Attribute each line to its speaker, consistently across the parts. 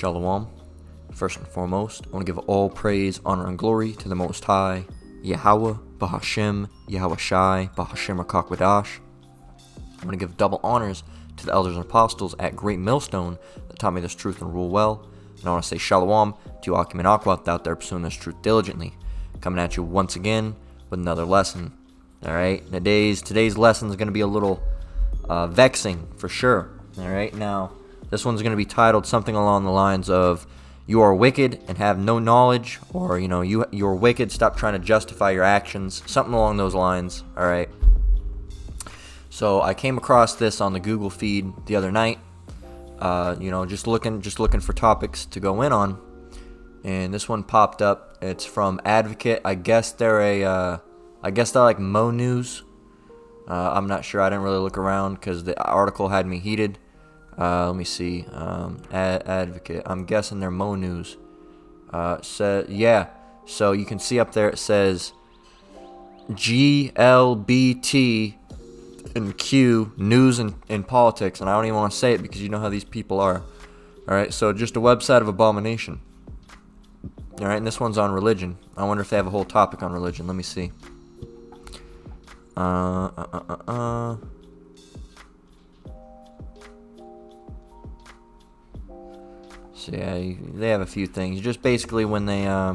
Speaker 1: Shalom. First and foremost, I want to give all praise, honor, and glory to the Most High, Yahweh, Bahashem, Yahweh Shai, Bahashem Rakakwadash. I'm going to give double honors to the elders and apostles at Great Millstone that taught me this truth and rule well. And I want to say Shalom to you Akim and Akwat out there pursuing this truth diligently. Coming at you once again with another lesson. Alright, today's lesson is going to be a little vexing for sure. Alright, now this one's going to be titled something along the lines of, you are wicked and have no knowledge, or, you're wicked, stop trying to justify your actions, something along those lines, alright? So I came across this on the Google feed the other night, just looking for topics to go in on, and this one popped up. It's from Advocate. I guess they're like Mo News. I'm not sure, I didn't really look around because the article had me heated. Let me see. Advocate. I'm guessing they're Mo News. So you can see up there it says GLBT and Q News and Politics, and I don't even want to say it because you know how these people are. All right, so just a website of abomination. All right, and this one's on religion. I wonder if they have a whole topic on religion. Let me see. So yeah, they have a few things. Just basically when they I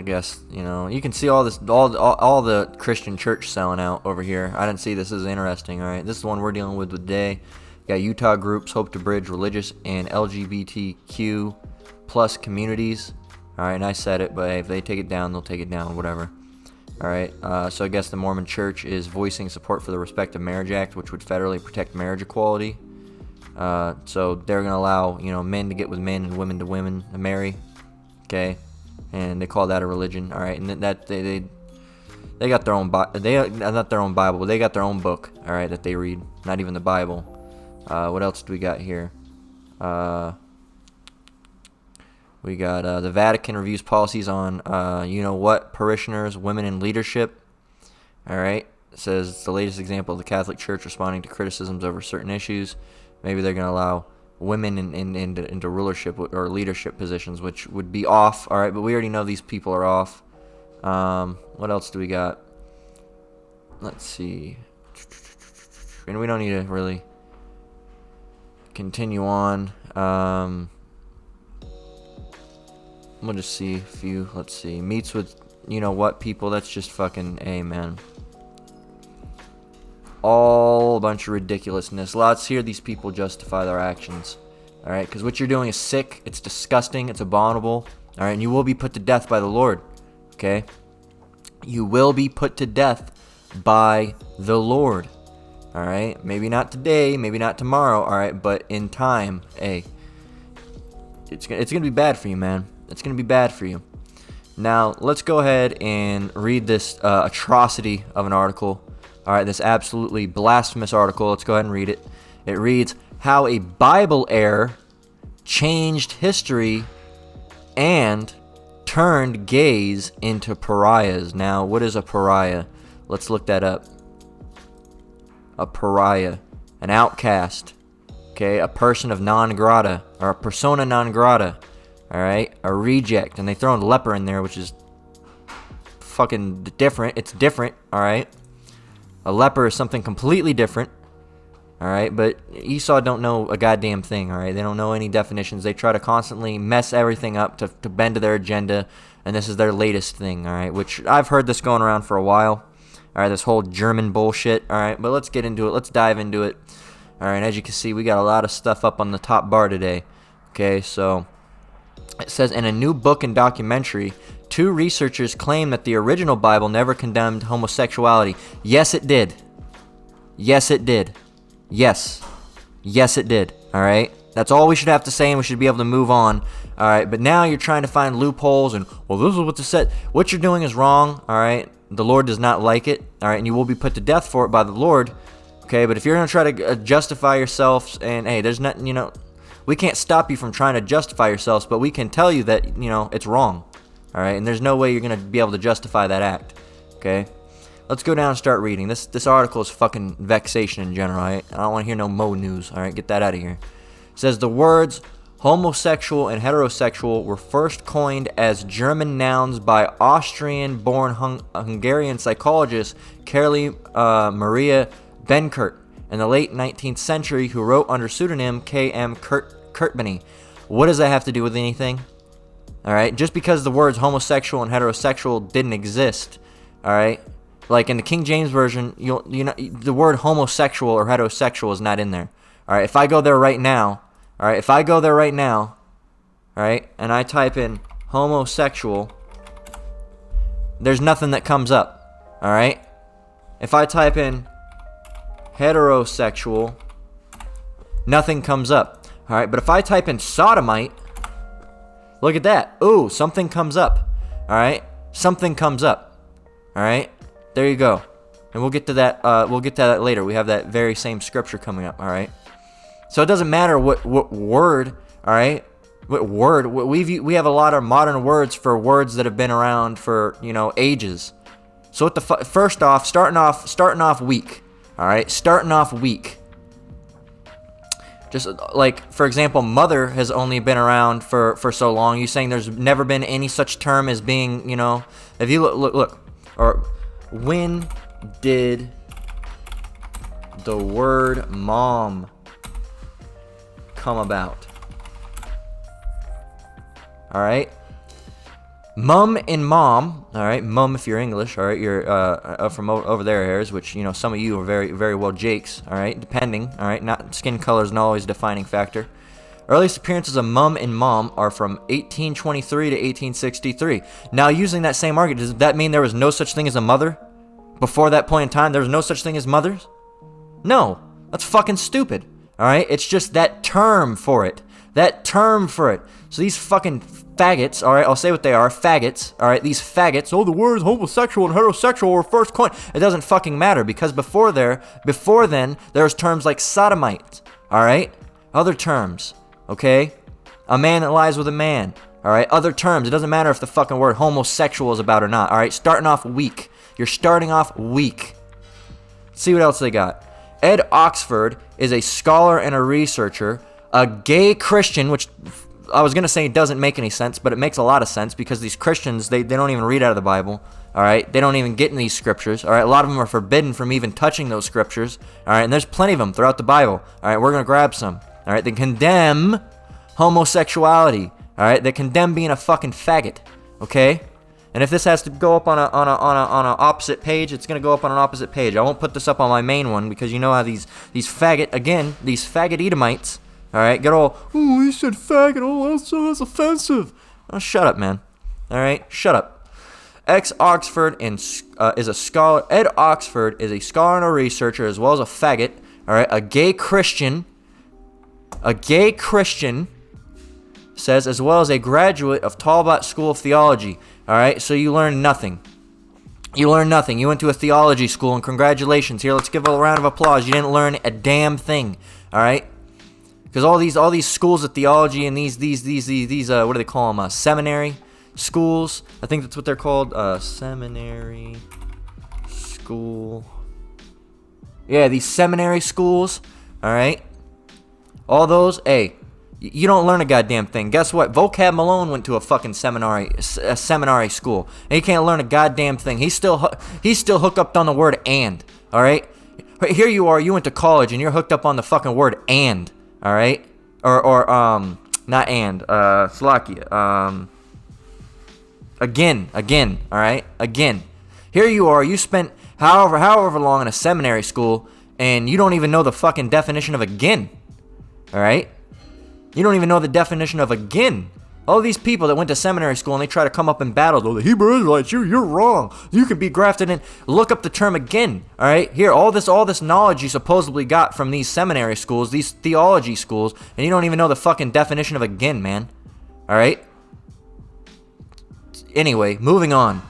Speaker 1: guess, you can see all this, all the Christian church selling out over here. I didn't see this. Is interesting. All right, this is the one we're dealing with today. Got Utah groups hope to bridge religious and LGBTQ plus communities. All right, and I said it, but hey, if they take it down, they'll take it down. Whatever. All right, so I guess the Mormon Church is voicing support for the Respect of Marriage Act, which would federally protect marriage equality. So they're going to allow, men to get with men and women to marry. Okay, and they call that a religion. All right, and that they got their own not their own Bible, but they got their own book. All right, that they read, not even the Bible. What else do we got here? We got the Vatican reviews policies on, parishioners, women in leadership. All right. It says it's the latest example of the Catholic Church responding to criticisms over certain issues. Maybe they're going to allow women into rulership or leadership positions, which would be off. All right. But we already know these people are off. What else do we got? Let's see. And we don't need to really continue on. We'll just see a few. Let's see. Meets with people. That's just fucking amen. All a bunch of ridiculousness. Let's hear these people justify their actions. All right, because what you're doing is sick. It's disgusting. It's abominable. All right, and you will be put to death by the Lord. Okay, you will be put to death by the Lord. All right, maybe not today, maybe not tomorrow. All right, but in time, hey, it's gonna be bad for you, man. It's going to be bad for you. Now, let's go ahead and read this atrocity of an article. All right, this absolutely blasphemous article. Let's go ahead and read it. It reads, how a Bible error changed history and turned gays into pariahs. Now, what is a pariah? Let's look that up. A pariah, an outcast, okay, a person of non grata, or a persona non grata. All right, a reject, and they throw a leper in there, which is fucking different. It's different, all right? A leper is something completely different, all right? But Esau don't know a goddamn thing, all right? They don't know any definitions. They try to constantly mess everything up to bend to their agenda, and this is their latest thing, all right? Which I've heard this going around for a while, all right? This whole German bullshit, all right? But let's get into it. Let's dive into it, all right? As you can see, we got a lot of stuff up on the top bar today, okay? So it says, in a new book and documentary, 2 researchers claim that the original Bible never condemned homosexuality. Yes, it did. Yes, it did. Yes. Yes, it did. All right? That's all we should have to say, and we should be able to move on. All right? But now you're trying to find loopholes, and, well, this is what this said. What you're doing is wrong. All right? The Lord does not like it. All right? And you will be put to death for it by the Lord. Okay? But if you're going to try to justify yourself, and, hey, there's nothing, we can't stop you from trying to justify yourselves, but we can tell you that, it's wrong. All right? And there's no way you're going to be able to justify that act. Okay? let's go down and start reading. This article is fucking vexation in general. I don't want to hear no Mo news. All right, get that out of here. It says the words homosexual and heterosexual were first coined as German nouns by Austrian-born Hungarian psychologist Carly Maria Benkert in the late 19th century, who wrote under pseudonym K.M. Kurtbany. What does that have to do with anything? All right, just because the words homosexual and heterosexual didn't exist, all right, like in the King James version, you know the word homosexual or heterosexual is not in there. All right, if I go there right now, all right, and I type in homosexual, there's nothing that comes up. All right, if I type in heterosexual, nothing comes up. All right, but if I type in sodomite, look at that. Ooh, something comes up. All right, something comes up. All right, there you go. And we'll get to that. We'll get to that later. We have that very same scripture coming up. All right. So it doesn't matter what word. All right, what word. We have a lot of modern words for words that have been around for ages. So what the first off, starting off weak. All right, starting off weak. Just like, for example, mother has only been around for so long. You saying there's never been any such term as being, if you look, or when did the word mom come about? All right. Mum and mom, all right, mum if you're English, all right, you're from over there, Harris, which, some of you are very, very well Jakes, all right, depending, all right, not skin color is not always a defining factor. Earliest appearances of mum and mom are from 1823 to 1863. Now, using that same argument, does that mean there was no such thing as a mother? Before that point in time, there was no such thing as mothers? No, that's fucking stupid, all right, it's just that term for it. So these fucking faggots, all right, I'll say what they are, faggots, all right, these faggots, the words homosexual and heterosexual were first coined. It doesn't fucking matter, because before then, there was terms like sodomite, all right, other terms, okay, a man that lies with a man, all right, other terms. It doesn't matter if the fucking word homosexual is about or not, all right, starting off weak. You're starting off weak. Let's see what else they got. Ed Oxford is a scholar and a researcher, a gay Christian, which I was going to say doesn't make any sense, but it makes a lot of sense, because these Christians, they don't even read out of the Bible, all right? They don't even get in these scriptures, all right? A lot of them are forbidden from even touching those scriptures, all right? And there's plenty of them throughout the Bible, all right? We're going to grab some, all right? They condemn homosexuality, all right? They condemn being a fucking faggot, okay? And if this has to go up on a opposite page, it's going to go up on an opposite page. I won't put this up on my main one, because you know how these faggot Edomites, all right, get all, he said faggot, that's offensive. Oh, shut up, man. All right, shut up. Ed Oxford is a scholar and a researcher, as well as a faggot. All right, a gay Christian, says, as well as a graduate of Talbot School of Theology. All right, so you learned nothing. You went to a theology school, and congratulations. Here, let's give a round of applause. You didn't learn a damn thing. All right. Because all these schools of theology and these what do they call them? Seminary schools. I think that's what they're called. Seminary school. Yeah, these seminary schools. All right. All those. Hey, you don't learn a goddamn thing. Guess what? Vocab Malone went to a fucking seminary school, and he can't learn a goddamn thing. He's still hooked up on the word and. All right. Here you are. You went to college, and you're hooked up on the fucking word and. All right, or not and, Slovakia, again, all right, again. Here you are, you spent however long in a seminary school, and you don't even know the fucking definition of again, all right? You don't even know the definition of again. All these people that went to seminary school and they try to come up and battle, the Hebrew Israelites, you're wrong. You can be grafted in. Look up the term again, all right? Here, all this knowledge you supposedly got from these seminary schools, these theology schools, and you don't even know the fucking definition of again, man. All right? Anyway, moving on.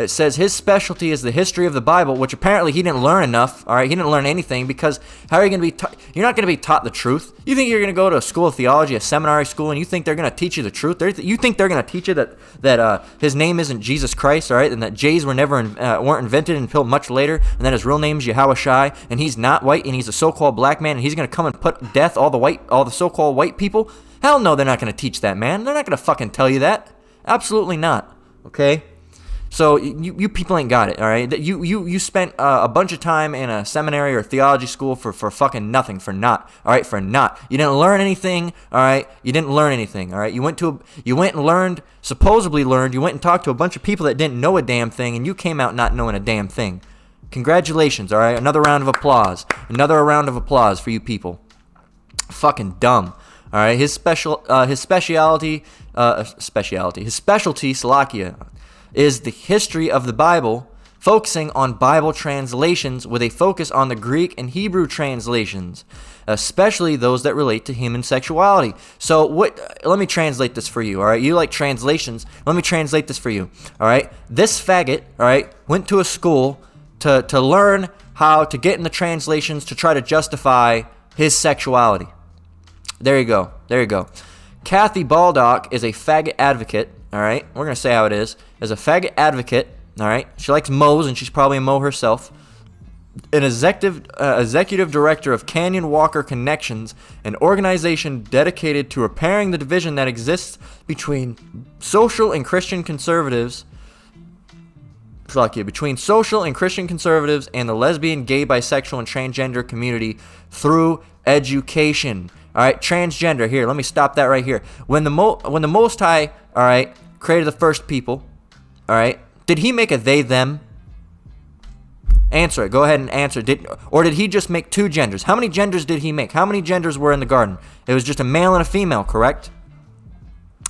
Speaker 1: It says his specialty is the history of the Bible, which apparently he didn't learn enough. All right, he didn't learn anything, because how are you going to be taught? You're not going to be taught the truth. You think you're going to go to a school of theology, a seminary school, and you think they're going to teach you the truth? You think they're going to teach you that his name isn't Jesus Christ, all right, and that J's weren't invented until much later, and that his real name's Yahushai, and he's not white, and he's a so-called black man, and he's going to come and put death all the so-called white people? Hell no, they're not going to teach that, man. They're not going to fucking tell you that. Absolutely not. Okay. So you people ain't got it, all right? You spent a bunch of time in a seminary or theology school for fucking nothing, for naught, all right? For naught. You didn't learn anything, all right? You didn't learn anything, all right? You went and learned, supposedly learned. You went and talked to a bunch of people that didn't know a damn thing, and you came out not knowing a damn thing. Congratulations, all right? Another round of applause. Another round of applause for you people. Fucking dumb. All right, his specialty, Salakia, is the history of the Bible, focusing on Bible translations with a focus on the Greek and Hebrew translations, especially those that relate to human sexuality. So let me translate this for you, all right? You like translations. Let me translate this for you, all right? This faggot, all right, went to a school to learn how to get in the translations to try to justify his sexuality. There you go. Kathy Baldock is a faggot advocate, all right? We're going to say how it is. As a faggot advocate, all right? She likes mows, and she's probably a mow herself. An executive director of Canyon Walker Connections, an organization dedicated to repairing the division that exists between social and Christian conservatives and the lesbian, gay, bisexual, and transgender community through education. All right, transgender. Here, let me stop that right here. When the Most High, all right, created the first people, all right, did he make a they them? Answer it. Go ahead and answer. Did he just make two genders? How many genders did he make? How many genders were in the garden? It was just a male and a female, correct?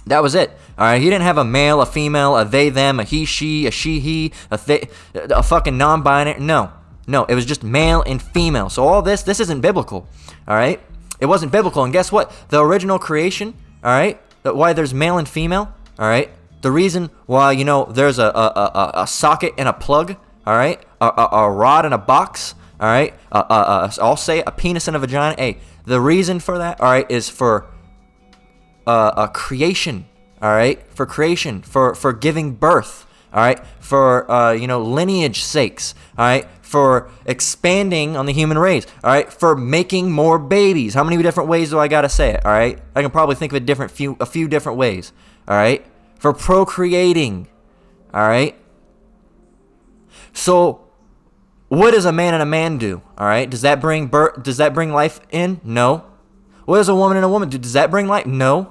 Speaker 1: That was it. All right, he didn't have a male, a female, a they them, a he she, a she he, a fucking non-binary. No, it was just male and female. So all this isn't biblical. All right. It wasn't biblical, and guess what? The original creation, all right, why there's male and female, all right, the reason why, there's a socket and a plug, all right, a rod and a box, all right, I'll say a penis and a vagina. Hey, the reason for that, all right, is for a creation, all right, for giving birth, all right, for lineage sakes, all right, for expanding on the human race, all right, for making more babies. How many different ways do I gotta say it? All right, I can probably think of a few different ways. All right, for procreating. All right. So, what does a man and a man do? All right, does that bring birth? Does that bring life in? No. What does a woman and a woman do? Does that bring life? No.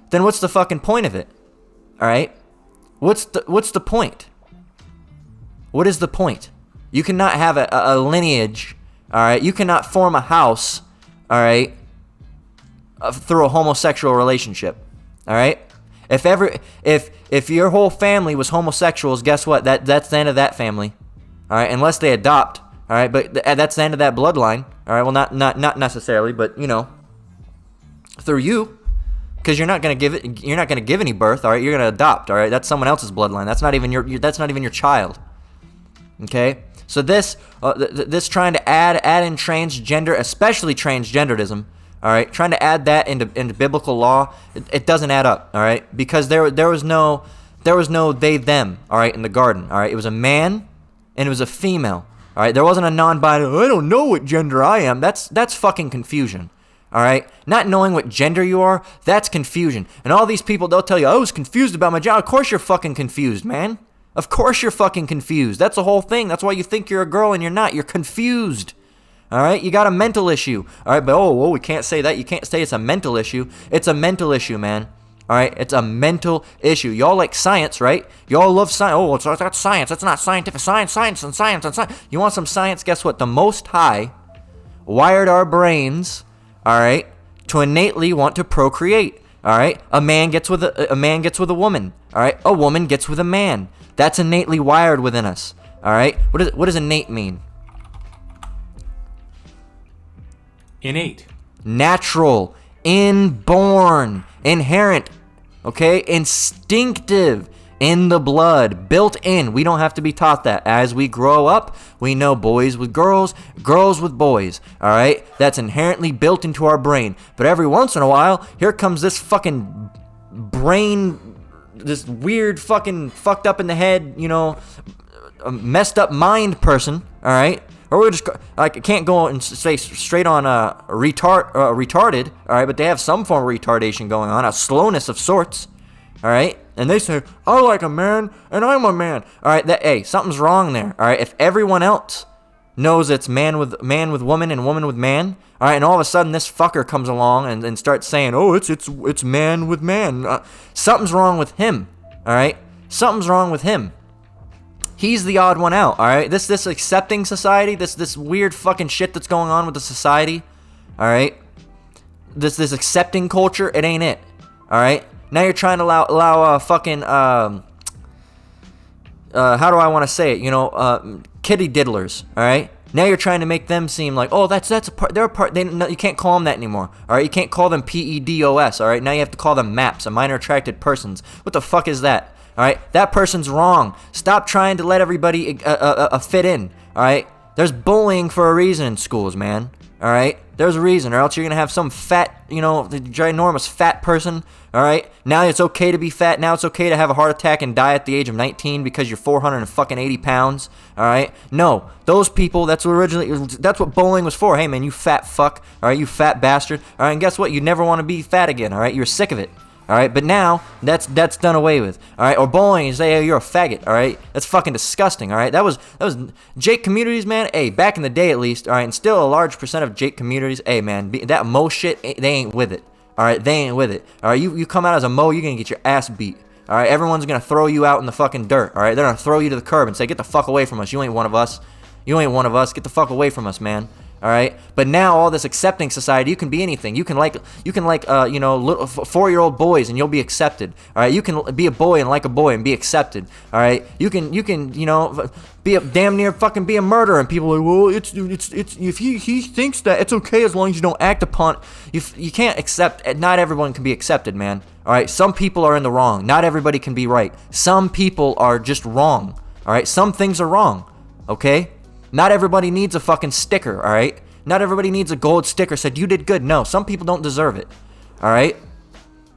Speaker 1: Then what's the fucking point of it? All right, what's the point? What is the point? You cannot have a lineage, all right? You cannot form a house, all right, through a homosexual relationship, all right? If your whole family was homosexuals, guess what? That's the end of that family, all right? Unless they adopt, all right? But that's the end of that bloodline, all right? Well, not necessarily, but through you, because you're not gonna give any birth, all right? You're gonna adopt, all right? That's someone else's bloodline. That's not even your child, okay? So this trying to add in transgender, especially transgenderism, all right, trying to add that into biblical law, it doesn't add up, all right, because there was no they them, all right, in the garden, all right. It was a man and it was a female, all right. There wasn't a non-binary. I don't know what gender I am. That's fucking confusion, all right. Not knowing what gender you are, that's confusion. And all these people, they'll tell you, I was confused about my gender. Of course you're fucking confused, man. Of course you're fucking confused. That's the whole thing. That's why you think you're a girl and you're not. You're confused. All right? You got a mental issue. All right? But, we can't say that. You can't say it's a mental issue. It's a mental issue, man. All right? It's a mental issue. Y'all like science, right? Y'all love science. That's science. That's not scientific. Science. You want some science? Guess what? The Most High wired our brains, all right, to innately want to procreate. All right? A man gets with a woman. All right? A woman gets with a man. That's innately wired within us. All right? What does innate mean?
Speaker 2: Innate.
Speaker 1: Natural, inborn, inherent, okay? Instinctive. in the blood, built in. We don't have to be taught that. As we grow up, we know boys with girls, girls with boys, all right? That's inherently built into our brain. But every once in a while, here comes this fucking brain, this weird fucking fucked up in the head, messed up mind person, all right? Or we're just, I can't go and say straight on retarded, all right? But they have some form of retardation going on, a slowness of sorts, all right? And they say, I like a man, and I'm a man, all right? Hey, something's wrong there, all right? If everyone else knows it's man with woman and woman with man, all right? And all of a sudden this fucker comes along and starts saying, oh, it's man with man. Something's wrong with him, all right? Something's wrong with him. He's the odd one out, all right? This accepting society, this weird fucking shit that's going on with the society, all right? This accepting culture, it ain't it, all right? Now you're trying to allow fucking how do I want to say it? Kitty diddlers, all right? Now you're trying to make them seem like, oh, that's a part. They're a part. You can't call them that anymore, all right? You can't call them PEDOS, all right? Now you have to call them MAPS, a minor attracted persons. What the fuck is that? All right, that person's wrong. Stop trying to let everybody fit in. All right, there's bullying for a reason in schools, man. All right, there's a reason, or else you're gonna have some fat, ginormous fat person. All right, now it's okay to be fat. Now it's okay to have a heart attack and die at the age of 19 because you're 480 pounds. All right, no, those people. That's what bullying was for. Hey, man, you fat fuck. All right, you fat bastard. All right, and guess what? You never want to be fat again. All right, you're sick of it. All right, but now that's done away with. All right, or bullying, you say, hey, you're a faggot. All right, that's fucking disgusting. All right, that was Jake communities, man. Hey, back in the day at least. All right, and still a large percent of Jake communities. Hey, man, that Mo shit, they ain't with it. All right, they ain't with it. All right, you come out as a Mo, you're gonna get your ass beat. All right, everyone's gonna throw you out in the fucking dirt. All right, they're gonna throw you to the curb and say, get the fuck away from us. You ain't one of us. You ain't one of us. Get the fuck away from us, man. All right, but now all this accepting society, you can be anything. You can like little 4-year-old boys and you'll be accepted. All right, you can be a boy and like a boy and be accepted. All right, you can be a damn near fucking be a murderer and people are like, well, it's if he thinks that it's okay as long as you don't act upon. You can't accept. Not everyone can be accepted, man. All right, some people are in the wrong. Not everybody can be right. Some people are just wrong. All right, some things are wrong. Okay. Not everybody needs a fucking sticker, all right? Not everybody needs a gold sticker said you did good. No, some people don't deserve it, all right?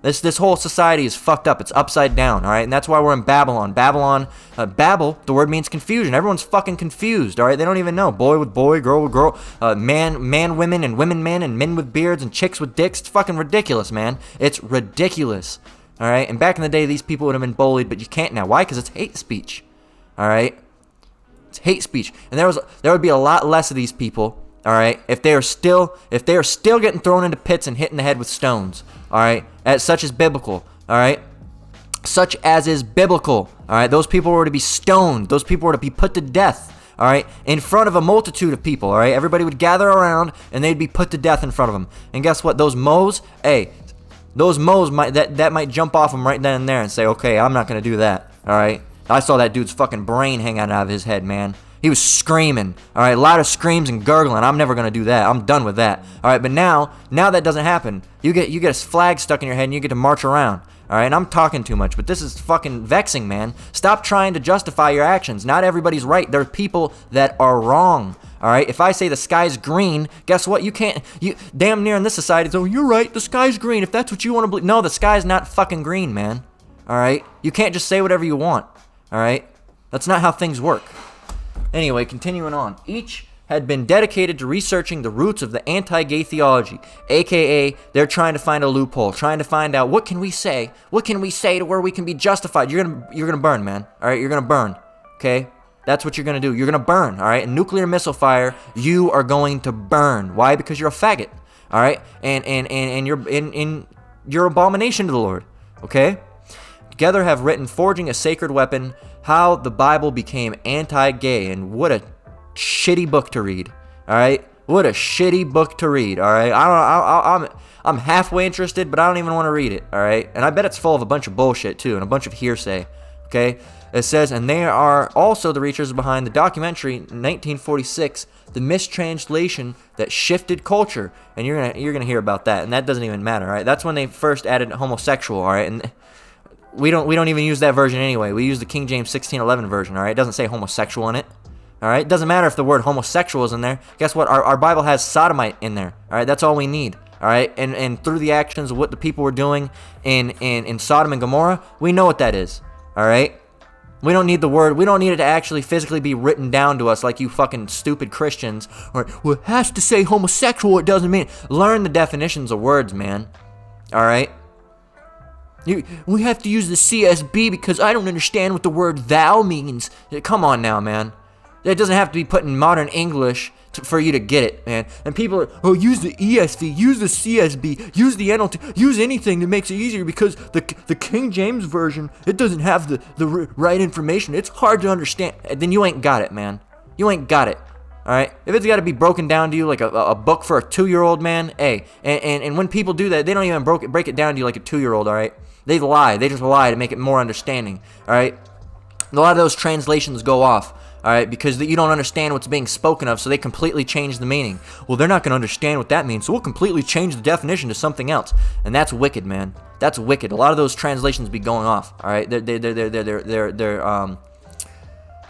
Speaker 1: This whole society is fucked up. It's upside down, all right? And that's why we're in Babylon. Babel, the word means confusion. Everyone's fucking confused, all right? They don't even know. Boy with boy, girl with girl, man, women, and women, men, and men with beards, and chicks with dicks. It's fucking ridiculous, man. It's ridiculous, all right? And back in the day, these people would have been bullied, but you can't now. Why? Because it's hate speech, all right? It's hate speech, and there would be a lot less of these people, all right, if they are still getting thrown into pits and hit in the head with stones, all right, such as biblical, all right, such as is biblical, all right. Those people were to be stoned. Those people were to be put to death, all right, in front of a multitude of people, all right. Everybody would gather around and they'd be put to death in front of them. And guess what? Those moles, might jump off them right then and there and say, okay, I'm not gonna do that, all right. I saw that dude's fucking brain hang out of his head, man. He was screaming, all right, a lot of screams and gurgling. I'm never gonna do that. I'm done with that, all right. But now that doesn't happen. You get a flag stuck in your head and you get to march around, all right. And I'm talking too much, but this is fucking vexing, man. Stop trying to justify your actions. Not everybody's right. There are people that are wrong, all right. If I say the sky's green, guess what? You damn near in this society. So you're right. The sky's green. If that's what you want to believe, no, the sky's not fucking green, man. All right. You can't just say whatever you want. All right? That's not how things work. Anyway, continuing on. Each had been dedicated to researching the roots of the anti-gay theology, aka they're trying to find a loophole, trying to find out what can we say to where we can be justified. You're gonna burn, man. All right, you're gonna burn. Okay, that's what you're gonna do. You're gonna burn. All right, in nuclear missile fire, you are going to burn. Why? Because you're a faggot. All right, and you're abomination to the Lord. Okay. Together have written Forging a Sacred Weapon, How the Bible Became Anti-Gay, and what a shitty book to read, all right? What a shitty book to read, all right? I'm halfway interested, but I don't even want to read it, all right? And I bet it's full of a bunch of bullshit, too, and a bunch of hearsay, okay? It says, and they are also the researchers behind the documentary 1946, The Mistranslation That Shifted Culture, and you're gonna hear about that, and that doesn't even matter, all right? That's when they first added homosexual, all right? And we don't even use that version anyway. We use the King James 1611 version, all right? It doesn't say homosexual in it, all right? It doesn't matter if the word homosexual is in there. Guess what? Our Bible has sodomite in there, all right? That's all we need, all right? And through the actions of what the people were doing in Sodom and Gomorrah, we know what that is, all right? We don't need the word. We don't need it to actually physically be written down to us like you fucking stupid Christians. Or, well, it has to say homosexual. It doesn't mean it. Learn the definitions of words, man. All right? We have to use the CSB because I don't understand what the word thou means. Come on now, man. It doesn't have to be put in modern English for you to get it, man. And people are, oh, use the ESV, use the CSB, use the NLT, use anything that makes it easier because the King James Version, it doesn't have the right information. It's hard to understand. Then you ain't got it, man. You ain't got it. All right? If it's got to be broken down to you like a book for a 2-year-old, man, hey. And when people do that, they don't even break it down to you like a 2-year-old, all right? They lie. They just lie to make it more understanding, all right? A lot of those translations go off, all right, because you don't understand what's being spoken of, so they completely change the meaning. Well, they're not going to understand what that means, so we'll completely change the definition to something else. And that's wicked, man. That's wicked. A lot of those translations be going off, all right? They're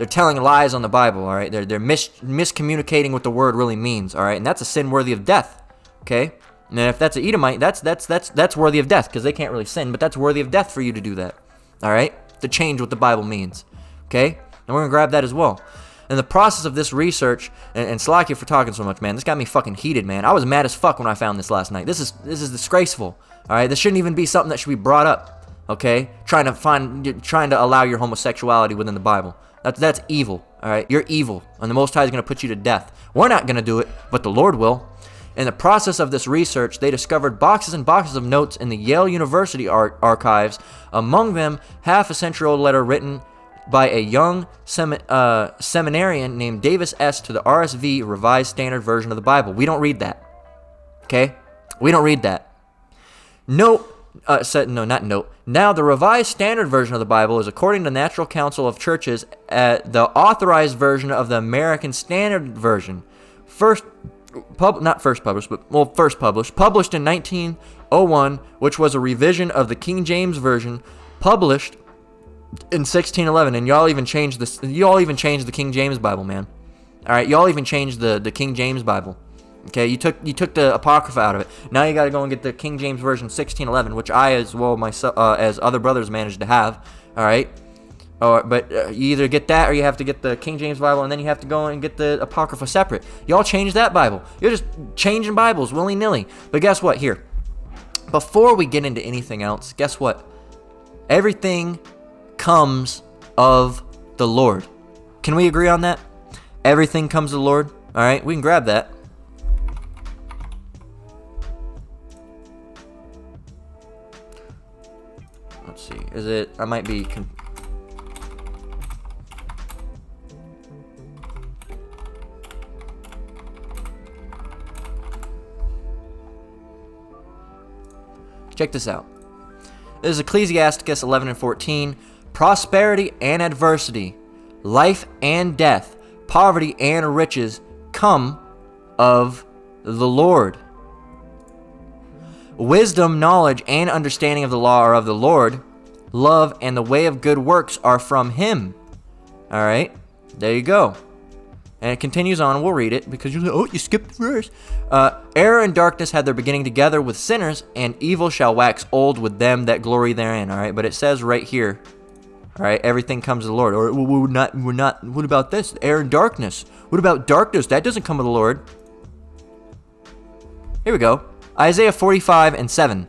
Speaker 1: telling lies on the Bible, all right? They're miscommunicating what the word really means, all right? And that's a sin worthy of death, okay? And if that's an Edomite, that's worthy of death because they can't really sin, but that's worthy of death for you to do that, all right? To change what the Bible means, okay? And we're going to grab that as well. In the process of this research, and slack you for talking so much, man, this got me fucking heated, man. I was mad as fuck when I found this last night. This is disgraceful, all right? This shouldn't even be something that should be brought up, okay? Trying to allow your homosexuality within the Bible. That's evil, all right? You're evil, and the Most High is going to put you to death. We're not going to do it, but the Lord will. In the process of this research, they discovered boxes and boxes of notes in the Yale University archives, among them half a century-old letter written by a young seminarian named Davis S. to the RSV Revised Standard Version of the Bible. We don't read that, okay? We don't read that. Now, the Revised Standard Version of the Bible is, according to the Natural Council of Churches, the authorized version of the American Standard Version. First published in 1901, which was a revision of the King James Version, published in 1611. And y'all even changed the King James Bible, man. All right, y'all even changed the King James Bible. Okay, you took the Apocrypha out of it. Now you got to go and get the King James Version 1611, which I, as well myself, as other brothers, managed to have. All right. But you either get that or you have to get the King James Bible, and then you have to go and get the Apocrypha separate. Y'all change that Bible. You're just changing Bibles willy-nilly. But guess what? Here, before we get into anything else, guess what? Everything comes of the Lord. Can we agree on that? Everything comes of the Lord. All right, we can grab that. Let's see. Is it? I might be. Check this out. This is Ecclesiasticus 11 and 14. Prosperity and adversity, life and death, poverty and riches come of the Lord. Wisdom, knowledge, and understanding of the law are of the Lord. Love and the way of good works are from Him. All right, there you go. And it continues on. We'll read it because you're like, oh, you skipped the verse. Error and darkness had their beginning together with sinners, and evil shall wax old with them that glory therein. All right, but it says right here, all right, everything comes to the Lord. Or we're not. What about this? Error and darkness. What about darkness? That doesn't come of the Lord. Here we go. Isaiah 45 and 7.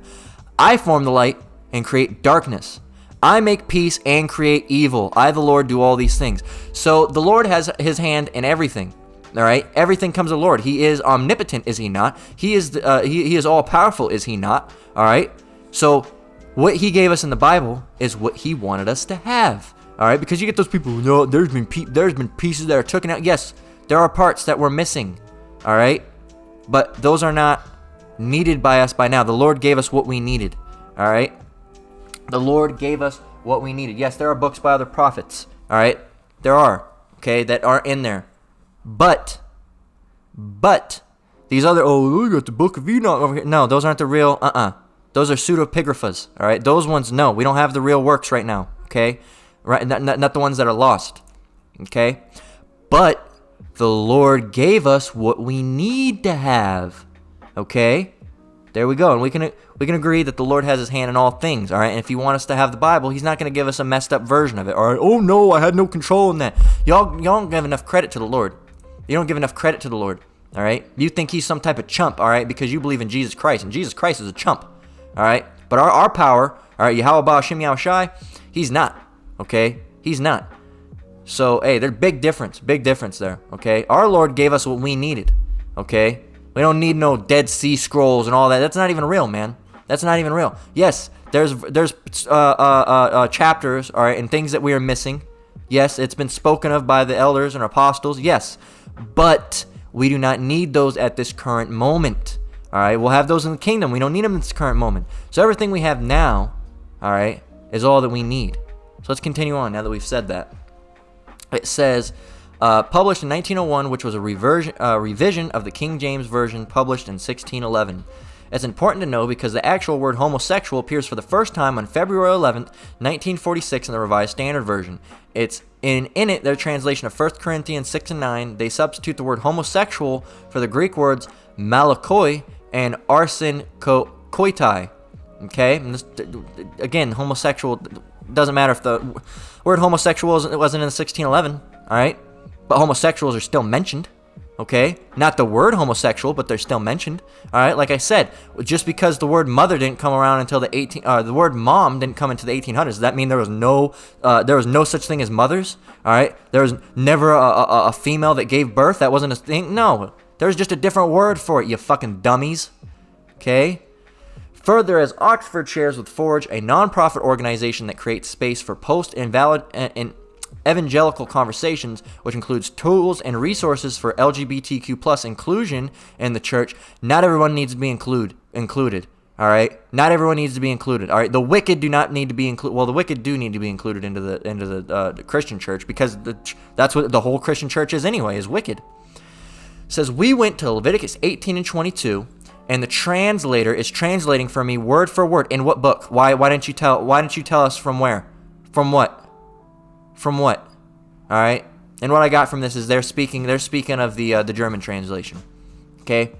Speaker 1: I form the light and create darkness. I make peace and create evil. I, the Lord, do all these things. So the Lord has His hand in everything. All right, everything comes of the Lord. He is omnipotent, is He not? He is He is all powerful, is He not? All right. So what He gave us in the Bible is what He wanted us to have. All right, because you get those people who know there's been pieces that are taken out. Yes, there are parts that were missing. All right, but those are not needed by us by now. The Lord gave us what we needed. All right. The Lord gave us what we needed. Yes, there are books by other prophets. All right, there are, okay, that aren't in there. But these other, we got the book of Enoch over here. No, those aren't the real, Those are pseudepigraphas, all right? Those ones, no. We don't have the real works right now, okay? Right? Not the ones that are lost, okay? But the Lord gave us what we need to have, okay? There we go. And we can agree that the Lord has his hand in all things, all right? And if you want us to have the Bible, he's not going to give us a messed up version of it, all right? Oh, no, I had no control in that. Y'all don't give enough credit to the Lord. You don't give enough credit to the Lord, all right? You think he's some type of chump, all right, because you believe in Jesus Christ, and Jesus Christ is a chump, all right? But our power, all right, Yahweh Shem Yahweh Shai, he's not, okay? He's not. So, hey, there's big difference there, okay? Our Lord gave us what we needed, okay? We don't need no Dead Sea Scrolls and all that. That's not even real, man. That's not even real. Yes, there's chapters, all right, and things that we are missing. Yes, it's been spoken of by the elders and apostles. Yes, but we do not need those at this current moment. All right, we'll have those in the kingdom. We don't need them in this current moment. So everything we have now, all right, is all that we need. So let's continue on now that we've said that. It says, published in 1901, which was a revision of the King James Version published in 1611. It's important to know because the actual word homosexual appears for the first time on February 11th, 1946 in the Revised Standard Version. It's in it, their translation of 1 Corinthians 6 and 9, they substitute the word homosexual for the Greek words malakoi and arsin koitai. Okay? And this, again, homosexual, doesn't matter if the word homosexual wasn't in 1611, all right? But homosexuals are still mentioned, okay? Not the word homosexual, but they're still mentioned, all right? Like I said, just because the word mother didn't come around until the word mom didn't come into the 1800s, does that mean there was no such thing as mothers, all right? There was never a female that gave birth? That wasn't a thing? No, there's just a different word for it, you fucking dummies, okay? Further, as Oxford shares with Forge, a non-profit organization that creates space for post-invalid and evangelical conversations, which includes tools and resources for LGBTQ plus inclusion in the church, not everyone needs to be included. All right, not everyone needs to be included. All right, the wicked do not need to be included. Well, the wicked do need to be included into the Christian church because that's what the whole Christian church is anyway, is wicked. It says we went to Leviticus 18 and 22. And the translator is translating for me word for word. In what book? Why didn't you tell us from where? From what? All right. And what I got from this is they're speaking of the German translation. Okay?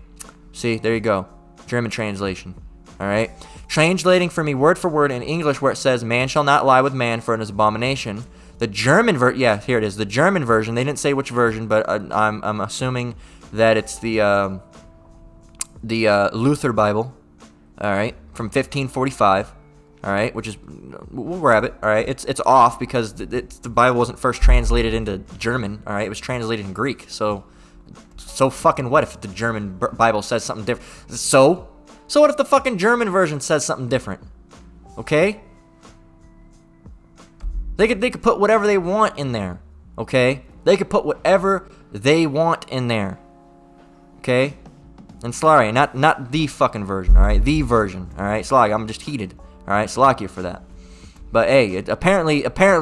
Speaker 1: See, there you go. German translation. All right. Translating for me word for word in English where it says man shall not lie with man for an abomination. The German here it is. The German version. They didn't say which version, but I'm assuming that it's the Luther Bible, all right, from 1545, all right, which is, we'll grab it, all right. It's off because the Bible wasn't first translated into German, all right. It was translated in Greek, so fucking what if the German Bible says something different? So what if the fucking German version says something different? Okay, they could put whatever they want in there, okay. They could put whatever they want in there, okay. And Slary, not the fucking version, all right? The version, all right? Slag, I'm just heated, all right? Slakia for that. But hey, apparently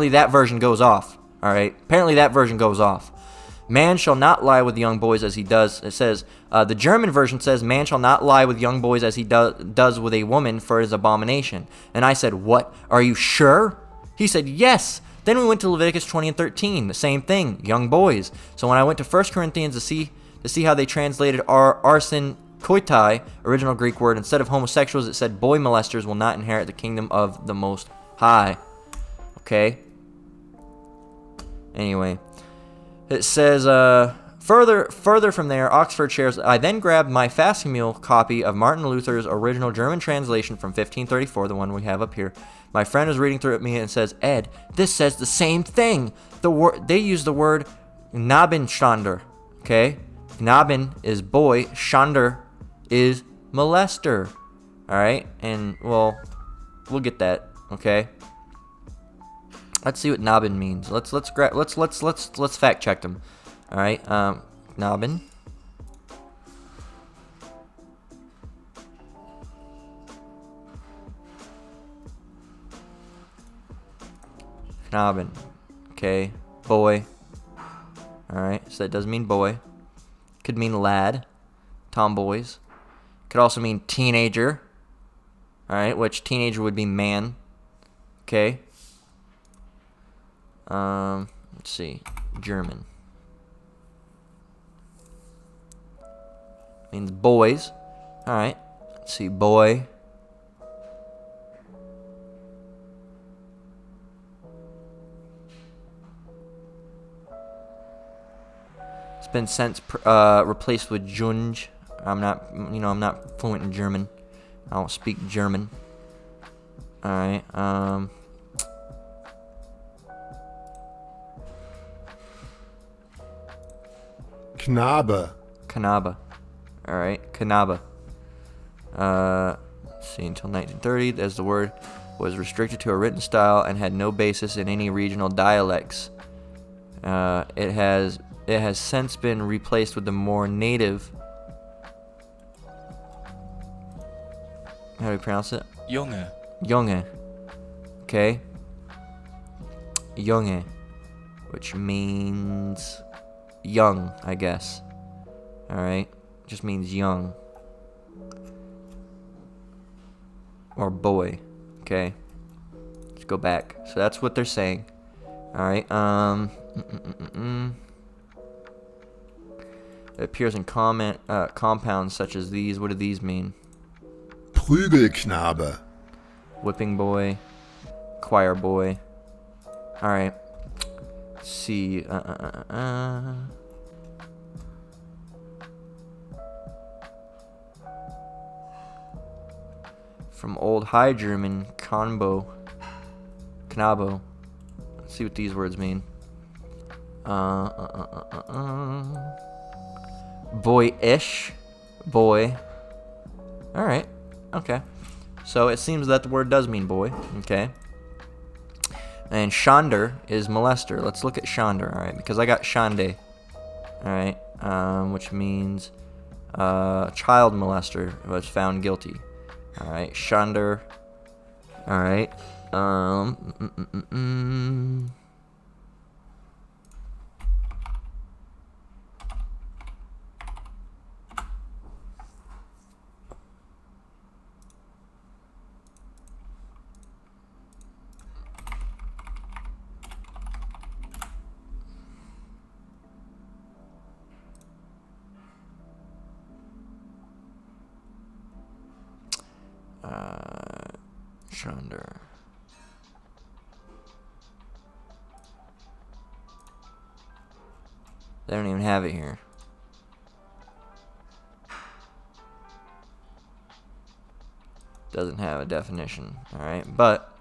Speaker 1: that version goes off, all right? Apparently that version goes off. Man shall not lie with young boys as he does. It says, the German version says, man shall not lie with young boys as he does with a woman for his abomination. And I said, what? Are you sure? He said, yes. Then we went to Leviticus 20 and 13, the same thing, young boys. So when I went to 1 Corinthians to see how they translated arsin koitai, original Greek word, instead of homosexuals, it said boy molesters will not inherit the kingdom of the Most High. Okay? Anyway. It says, further from there, Oxford shares, I then grabbed my facsimile copy of Martin Luther's original German translation from 1534, the one we have up here. My friend was reading through it me and says, Ed, this says the same thing. They use the word Knabenstander. Okay? Knaben is boy, Shander is molester. All right, and well, we'll get that. Okay. Let's see what Knaben means. Let's fact check them. All right, Knaben. Knaben. Okay, boy. All right, so that does mean boy. Could mean lad, tomboys. Could also mean teenager. All right, which teenager would be man. Okay. Let's see. German means boys. All right. Let's see. Boy. It's been since replaced with Junge. I'm not fluent in German. I don't speak German. All right.
Speaker 3: Knabe.
Speaker 1: Knabe. All right. Knabe. Let's see. Until 1930, as the word was restricted to a written style and had no basis in any regional dialects. It has since been replaced with the more native. How do you pronounce it?
Speaker 2: Junge.
Speaker 1: Junge. Okay. Junge, which means young, I guess. Alright. Just means young. Or boy. Okay. Let's go back. So that's what they're saying. Alright. It appears in compounds such as these. What do these mean?
Speaker 3: Prügelknabe.
Speaker 1: Whipping boy. Choir boy. Alright. Let's see. From Old High German, Knabo. Let's see what these words mean. Boyish. Boy. Alright. Okay. So it seems that the word does mean boy. Okay. And Schande is molester. Let's look at Schande, alright? Because I got Schande. Alright. Which means child molester was found guilty. Alright. Schande. Alright. Schande. They don't even have it here. Doesn't have a definition. Alright, but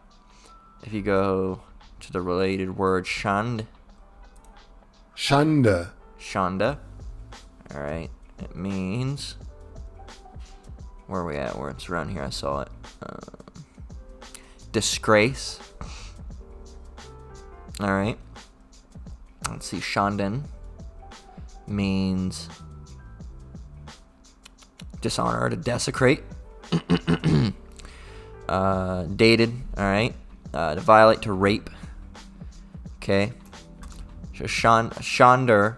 Speaker 1: if you go to the related word Schande.
Speaker 3: Schande.
Speaker 1: Schande. Alright, it means. Where are we at? Where it's around here, I saw it. Disgrace. Alright. Let's see. Schanden means dishonor, to desecrate. Dated. Alright. To violate, to rape. Okay. So Schander,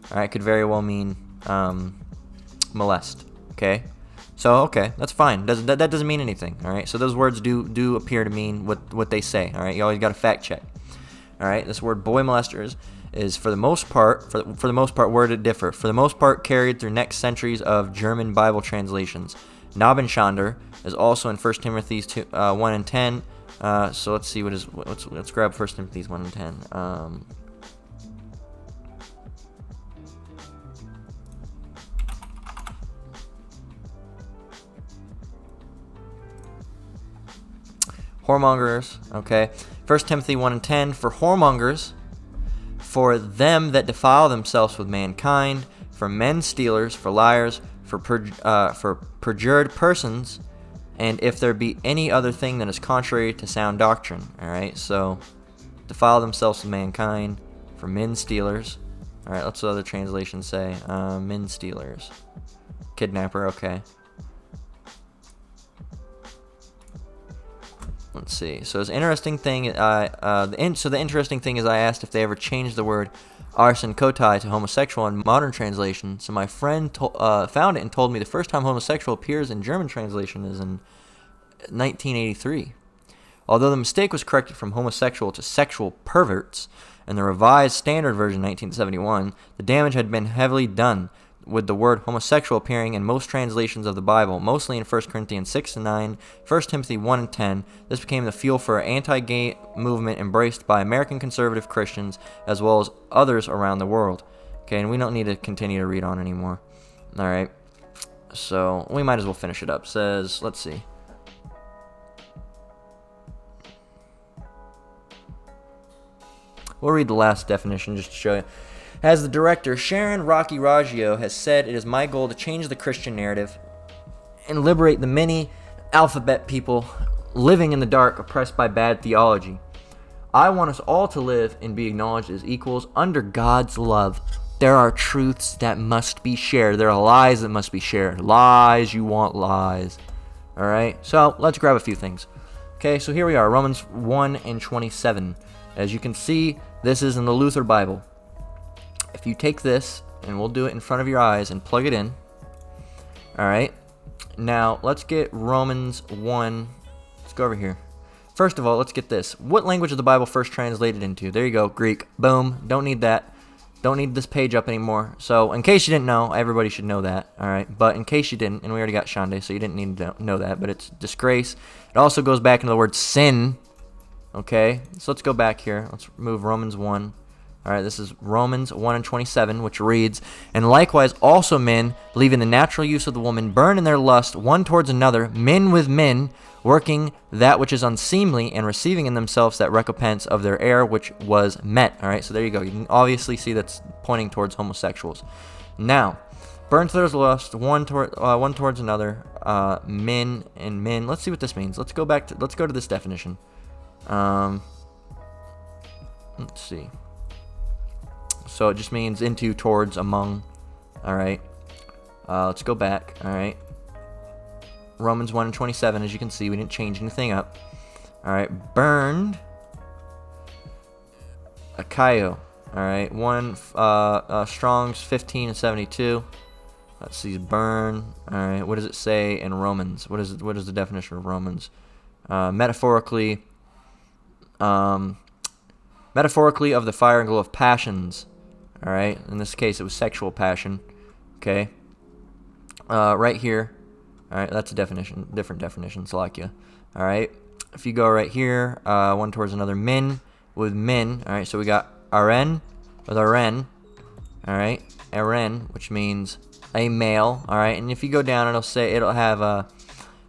Speaker 1: alright, could very well mean molest. Okay. So, okay, that's fine. That doesn't mean anything, all right? So those words do appear to mean what they say, all right? You always got to fact check, all right? This word boy molesters is, for the most part, where did it differ? For the most part, carried through next centuries of German Bible translations. Nabenschander is also in 1 Timothy 1 and 10. So let's see let's grab 1 Timothy 1 and 10. Whoremongers, okay. 1 Timothy 1 and 10, for whoremongers, for them that defile themselves with mankind, for men stealers, for liars, for perjured persons, and if there be any other thing that is contrary to sound doctrine. Alright, so defile themselves with mankind, for men stealers. Alright, what's the other translation say? Men stealers. Kidnapper, okay. Let's see. So it's interesting thing. The interesting thing is I asked if they ever changed the word arson kotai to homosexual in modern translation. So my friend found it and told me the first time homosexual appears in German translation is in 1983. Although the mistake was corrected from homosexual to sexual perverts in the Revised Standard Version 1971, the damage had been heavily done, with the word homosexual appearing in most translations of the Bible, mostly in 1 Corinthians 6 and 9, 1 Timothy 1 and 10. This became the fuel for an anti-gay movement embraced by American conservative Christians as well as others around the world. Okay, and we don't need to continue to read on anymore. All right, so we might as well finish it up. It says, let's see. We'll read the last definition just to show you. As the director, Sharon Rocky Raggio, has said, it is my goal to change the Christian narrative and liberate the many alphabet people living in the dark, oppressed by bad theology. I want us all to live and be acknowledged as equals under God's love. There are truths that must be shared. There are lies that must be shared. Lies, you want lies. All right, so let's grab a few things. Okay, so here we are, Romans 1 and 27. As you can see, this is in the Luther Bible. If you take this, and we'll do it in front of your eyes, and plug it in. All right. Now, let's get Romans 1. Let's go over here. First of all, let's get this. What language is the Bible first translated into? There you go, Greek. Boom. Don't need that. Don't need this page up anymore. So, in case you didn't know, everybody should know that. All right. But in case you didn't, and we already got Shande, so you didn't need to know that, but it's disgrace. It also goes back into the word sin. Okay, so let's go back here. Let's remove Romans 1. All right, this is Romans 1 and 27, which reads, and likewise also men, leaving the natural use of the woman, burn in their lust one towards another, men with men, working that which is unseemly, and receiving in themselves that recompense of their error which was met. All right, so there you go. You can obviously see that's pointing towards homosexuals. Now, burn to their lust one towards another, men and men. Let's see what this means. Let's go to this definition. Let's see. So it just means into, towards, among. All right. Let's go back. All right. Romans 1 and 27, as you can see, we didn't change anything up. All right. Burned. Akaio. All right. Strong's 15 and 72. Let's see. Burn. All right. What does it say in Romans? What is the definition of Romans? Metaphorically of the fire and glow of passions. All right, in this case it was sexual passion. Okay, right here. All right, that's a definition, different definition, Salakia. All right, if you go right here, one towards another, men with men. All right, so we got aren with aren. All right, aren, which means a male. All right, and if you go down, it'll have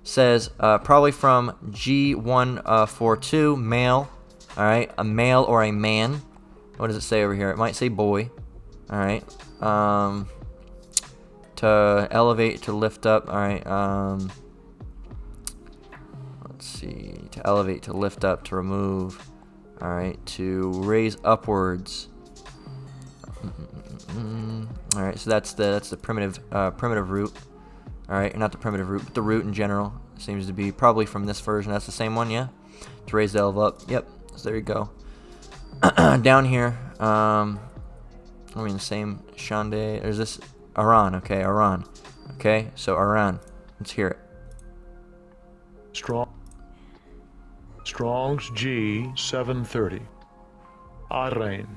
Speaker 1: says probably from G142 male. All right, a male or a man. What does it say over here? It might say boy. All right. To elevate, to lift up. All right. Let's see. To elevate, to lift up, to remove. All right. To raise upwards. All right. So that's the primitive root. All right. Not the primitive root, but the root in general seems to be probably from this version. That's the same one, yeah. To raise the elbow up. Yep. So there you go. Down here, the same Shande. There's this Aran. Okay, Aran. Okay, so Aran. Let's hear it.
Speaker 4: Strong's G 730. Arain.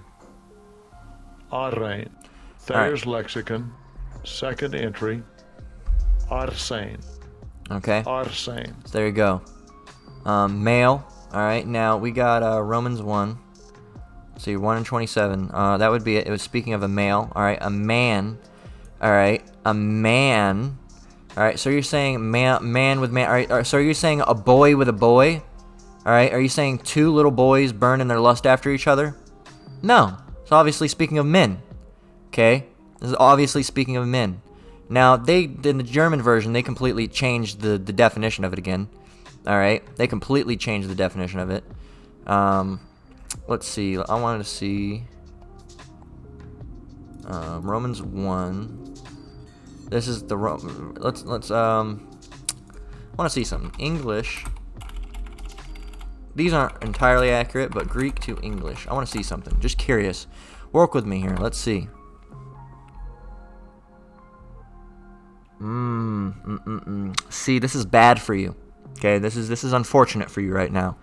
Speaker 4: Thayer's Lexicon, second entry. Arsane.
Speaker 1: Okay.
Speaker 4: Arsane.
Speaker 1: So there you go. Male. All right, now we got Romans 1. Let's see, 1 and 27. That would be it. It was speaking of a male. All right, a man. All right, a man. All right, so you're saying man with man. All right, so are you saying a boy with a boy? All right, are you saying two little boys burn in their lust after each other? No, it's obviously speaking of men. Okay, this is obviously speaking of men. Now, in the German version, they completely changed the definition of it again. All right, they completely changed the definition of it. Let's see. I wanted to see Romans 1. This is the let's I want to see something. English. These aren't entirely accurate, but Greek to English. I want to see something. Just curious. Work with me here. Let's see. See, this is bad for you. Okay, this is unfortunate for you right now.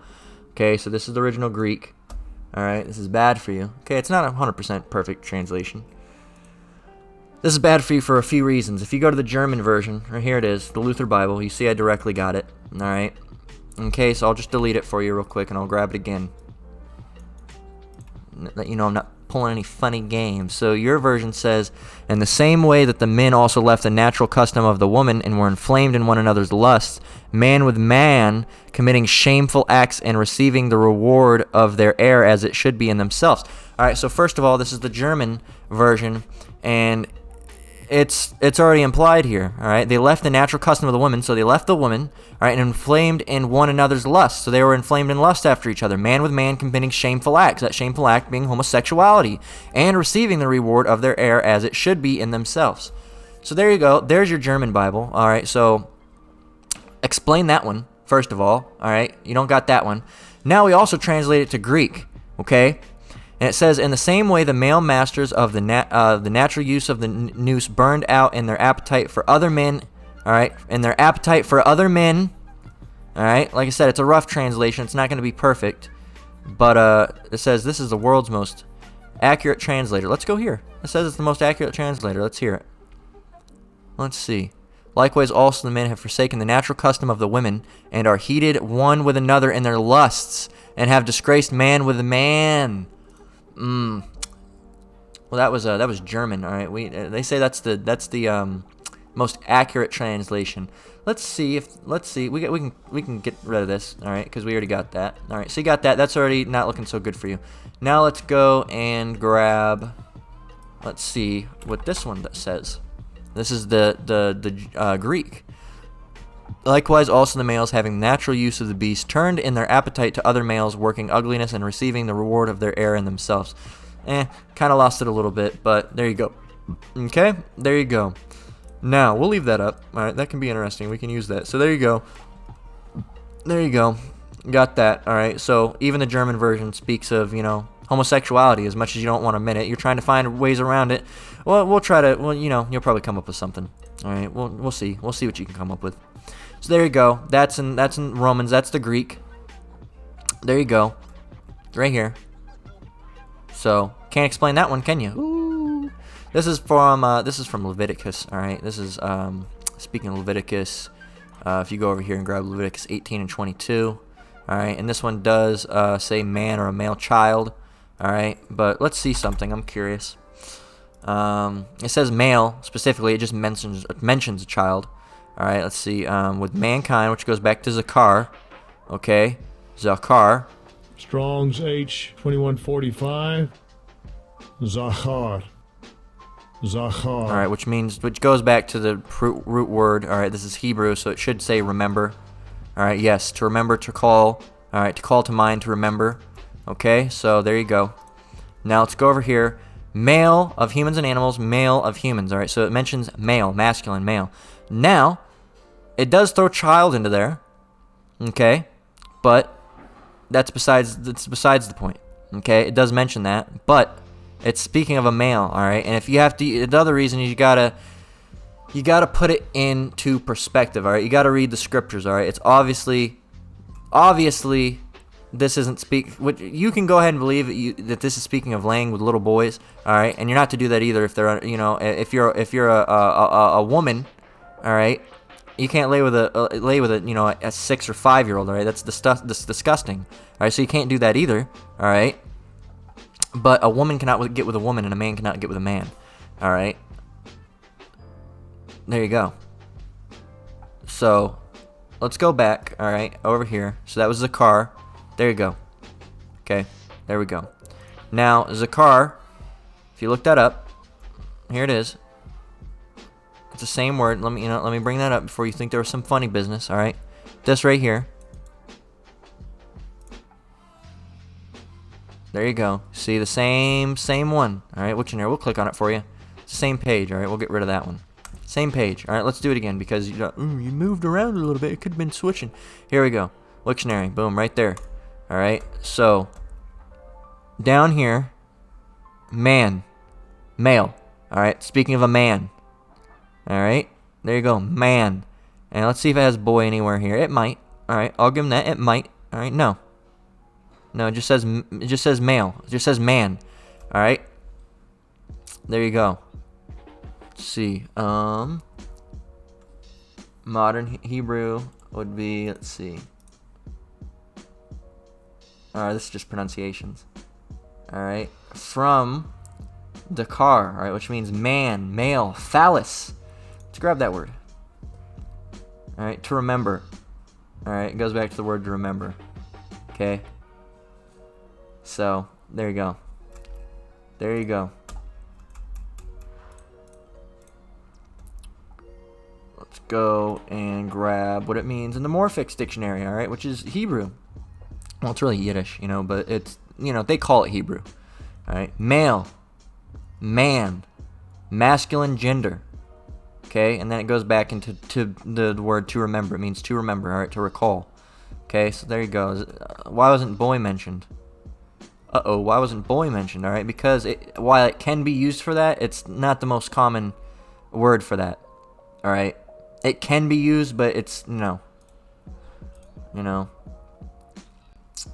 Speaker 1: Okay, so this is the original Greek. All right, this is bad for you. Okay, it's not a 100% perfect translation. This is bad for you for a few reasons. If you go to the German version, right here it is, the Luther Bible, you see I directly got it. All right. Okay, so I'll just delete it for you real quick, and I'll grab it again. Let you know I'm not pulling any funny games. So your version says, in the same way that the men also left the natural custom of the woman and were inflamed in one another's lusts, man with man committing shameful acts and receiving the reward of their error as it should be in themselves. All right, so first of all, this is the German version, and it's already implied here. All right, they left the natural custom of the woman, so they left the woman, all right, and inflamed in one another's lust. So they were inflamed in lust after each other, man with man committing shameful acts, that shameful act being homosexuality, and receiving the reward of their error as it should be in themselves. So there you go. There's your German Bible. All right, so explain that one first of all. All right, you don't got that one. Now we also translate it to Greek. Okay. And it says, in the same way the male masters of the natural use of the noose burned out in their appetite for other men, all right, in their appetite for other men, all right, like I said, it's a rough translation. It's not going to be perfect, but it says this is the world's most accurate translator. Let's go here. It says it's the most accurate translator. Let's hear it. Let's see. Likewise, also the men have forsaken the natural custom of the women and are heated one with another in their lusts and have disgraced man with man. Well, that was German. All right, they say that's the most accurate translation. Let's see we can get rid of this. All right, because we already got that. All right, so you got that. That's already not looking so good for you. Now let's go and grab. Let's see what this one that says. This is the Greek. Likewise, also the males having natural use of the beast turned in their appetite to other males, working ugliness and receiving the reward of their error in themselves. Kind of lost it a little bit, but there you go. Okay, there you go. Now, we'll leave that up. All right, that can be interesting. We can use that. So there you go. There you go. Got that. All right, so even the German version speaks of, homosexuality as much as you don't want to admit it. You're trying to find ways around it. Well, we'll try to, you'll probably come up with something. All right, we'll see. We'll see what you can come up with. So there you go. That's in Romans. That's the Greek. There you go. Right here. So can't explain that one, can you? Ooh. This is from Leviticus. All right. This is speaking of Leviticus. If you go over here and grab Leviticus 18 and 22. All right. And this one does say man or a male child. All right. But let's see something. I'm curious. It says male specifically. It just mentions a child. All right, let's see. With mankind, which goes back to Zakar. Okay, Zakar.
Speaker 3: Strong's H2145. Zachar.
Speaker 1: All right, which goes back to the root word. All right, this is Hebrew, so it should say remember. All right, yes, to remember, to call. All right, to call to mind, to remember. Okay, so there you go. Now let's go over here. Male of humans and animals, male of humans. All right, so it mentions male, masculine, male. Now, it does throw child into there, okay, but that's besides the point, okay. It does mention that, but it's speaking of a male, all right. And if you have to, the other reason is you gotta put it into perspective, all right. You gotta read the scriptures, all right. It's obviously, this isn't you can go ahead and believe that this is speaking of laying with little boys, all right. And you're not to do that either if they're, if you're a woman. All right, you can't lay with a 6 or 5 year old. All right, that's disgusting. All right, so you can't do that either. All right, but a woman cannot get with a woman, and a man cannot get with a man. All right, there you go. So let's go back. All right, over here. So that was Zakar. There you go. Okay, there we go. Now Zakar, if you look that up, here it is. It's the same word. Let me bring that up before you think there was some funny business. All right, this right here. There you go. See the same one. All right, Wiktionary. We'll click on it for you. It's the same page. All right, we'll get rid of that one. Same page. All right, let's do it again because you moved around a little bit. It could have been switching. Here we go. Wiktionary. Boom, right there. All right. So down here, man, male. All right. Speaking of a man. All right, there you go, man. And let's see if it has boy anywhere here. It might. All right, I'll give him that. It might. All right, no. No, it just says male. It just says man. All right. There you go. Let's see. Modern Hebrew would be, let's see. Alright, this is just pronunciations. Alright. From Dakar, alright, which means man, male, phallus. Let's grab that word. Alright, to remember. Alright, it goes back to the word to remember. Okay. So, there you go. There you go. Let's go and grab what it means in the Morphix dictionary, alright, which is Hebrew. Well, it's really Yiddish, but it's, they call it Hebrew. Alright, male, man, masculine gender. Okay, and then it goes back into the word to remember. It means to remember, alright, to recall. Okay, so there you go. Why wasn't boy mentioned? Why wasn't boy mentioned? Alright, because while it can be used for that, it's not the most common word for that. Alright, it can be used, but it's, no.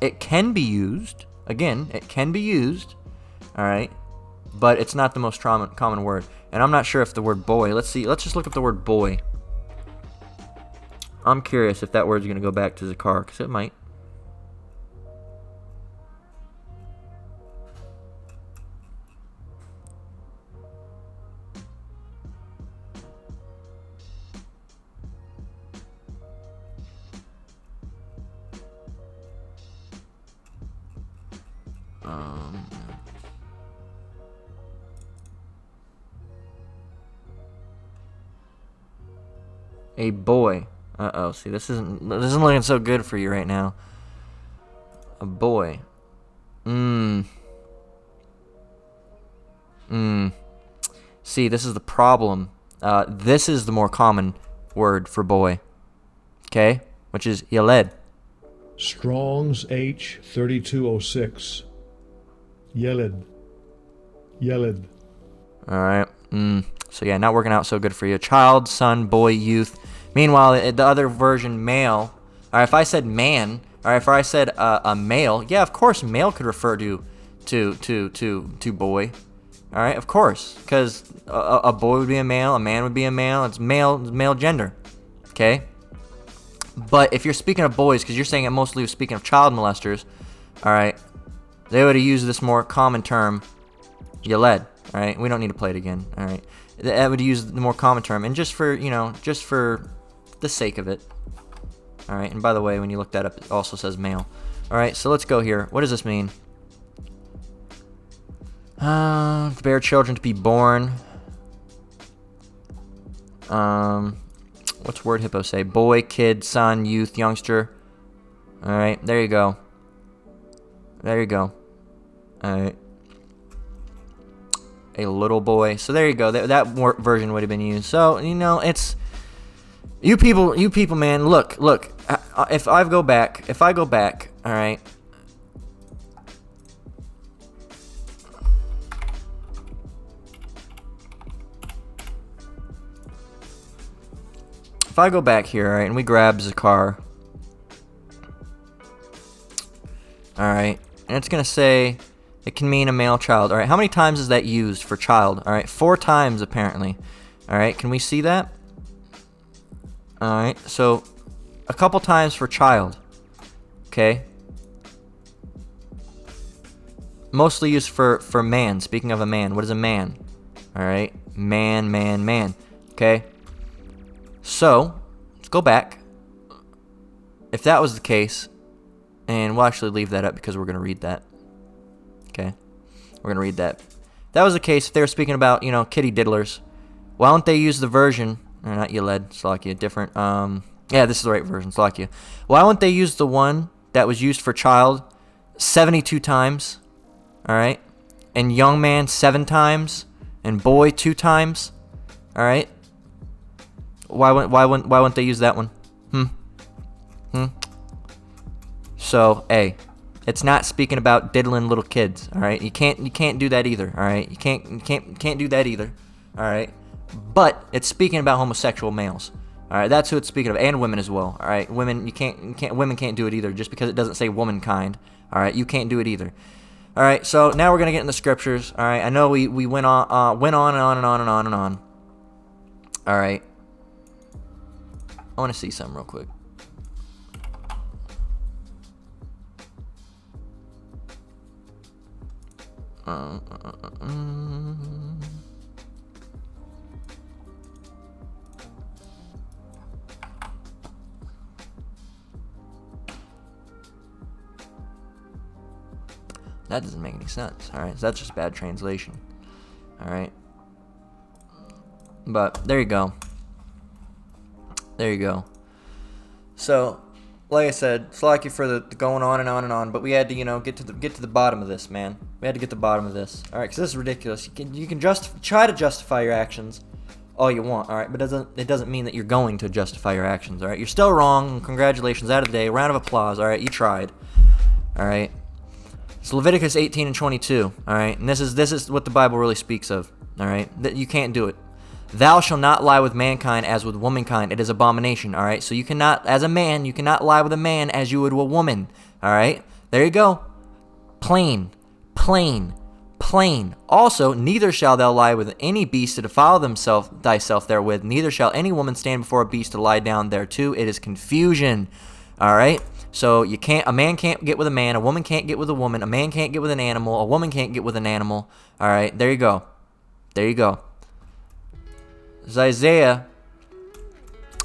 Speaker 1: It can be used. Again, it can be used. Alright, but it's not the most common word. And I'm not sure if the word boy, let's see, let's just look up the word boy. I'm curious if that word's going to go back to Zakar, because it might. A boy. See, this isn't looking so good for you right now. A boy. See, this is the problem. This is the more common word for boy. Okay? Which is Yaled.
Speaker 3: Strong's H 3206. Yeled. Yeled.
Speaker 1: Alright. So yeah, not working out so good for you. Child, son, boy, youth. Meanwhile, the other version, male. Alright, if I said man, alright, if I said a male, yeah, of course male could refer to boy. Alright, of course. Because a boy would be a male, a man would be a male, it's male gender. Okay? But if you're speaking of boys, because you're saying it mostly was speaking of child molesters, alright, they would have used this more common term, Yaled. Alright, we don't need to play it again. Alright, that would use the more common term, and just for the sake of it. Alright, and by the way, when you look that up, it also says male. Alright, so let's go here. What does this mean? To bear children, to be born. What's word hippo say? Boy, kid, son, youth, youngster. Alright, there you go. There you go. Alright. A little boy. So there you go. That version would have been used. So, it's... You people, man, look. If I go back, alright. If I go back here, alright, and we grab Zakar. Alright, and it's going to say it can mean a male child. Alright, how many times is that used for child? Alright, 4 times apparently. Alright, can we see that? Alright, so a couple times for child. Okay. Mostly used for man. Speaking of a man, what is a man? Alright, man. Okay. So, let's go back. If that was the case, and we'll actually leave that up because we're going to read that. Okay? We're going to read that. If that was the case, if they were speaking about, kitty diddlers, why don't they use the version, or not Yaled, Slovakia, different, yeah, this is the right version, Slovakia. Why wouldn't they use the one that was used for child 72 times, alright? And young man 7 times, and boy 2 times, alright? Why wouldn't they use that one? So, it's not speaking about diddling little kids, all right? You can't do that either, all right? You can't do that either, all right? But it's speaking about homosexual males, All right, that's who it's speaking of, and women as well. All right, women, women can't do it either, just because it doesn't say womankind. All right, you can't do it either. All right, so now we're gonna get in the scriptures. All right, I know we went on and on and on and on and on. All right, I want to see something real quick. That doesn't make any sense. All right, so that's just bad translation. All right, but there you go. There you go. So, like I said, slack you for the going on and on and on, but we had to, get to the bottom of this, man. We had to get to the bottom of this. All right, because this is ridiculous. You can try to justify your actions all you want, all right, but it doesn't mean that you're going to justify your actions, all right. You're still wrong. Congratulations, out of the day. Round of applause. All right, you tried. All right. It's Leviticus 18 and 22. All right, and this is what the Bible really speaks of. All right, that you can't do it. Thou shalt not lie with mankind as with womankind. It is abomination. All right, so you cannot, as a man, you cannot lie with a man as you would with a woman. All right, there you go. Plain, plain, plain. Also, neither shalt thou lie with any beast to defile thyself therewith. Neither shall any woman stand before a beast to lie down thereto. It is confusion. All right. So a man can't get with a man, a woman can't get with a woman, a man can't get with an animal, a woman can't get with an animal. All right, there you go. There you go. It's Isaiah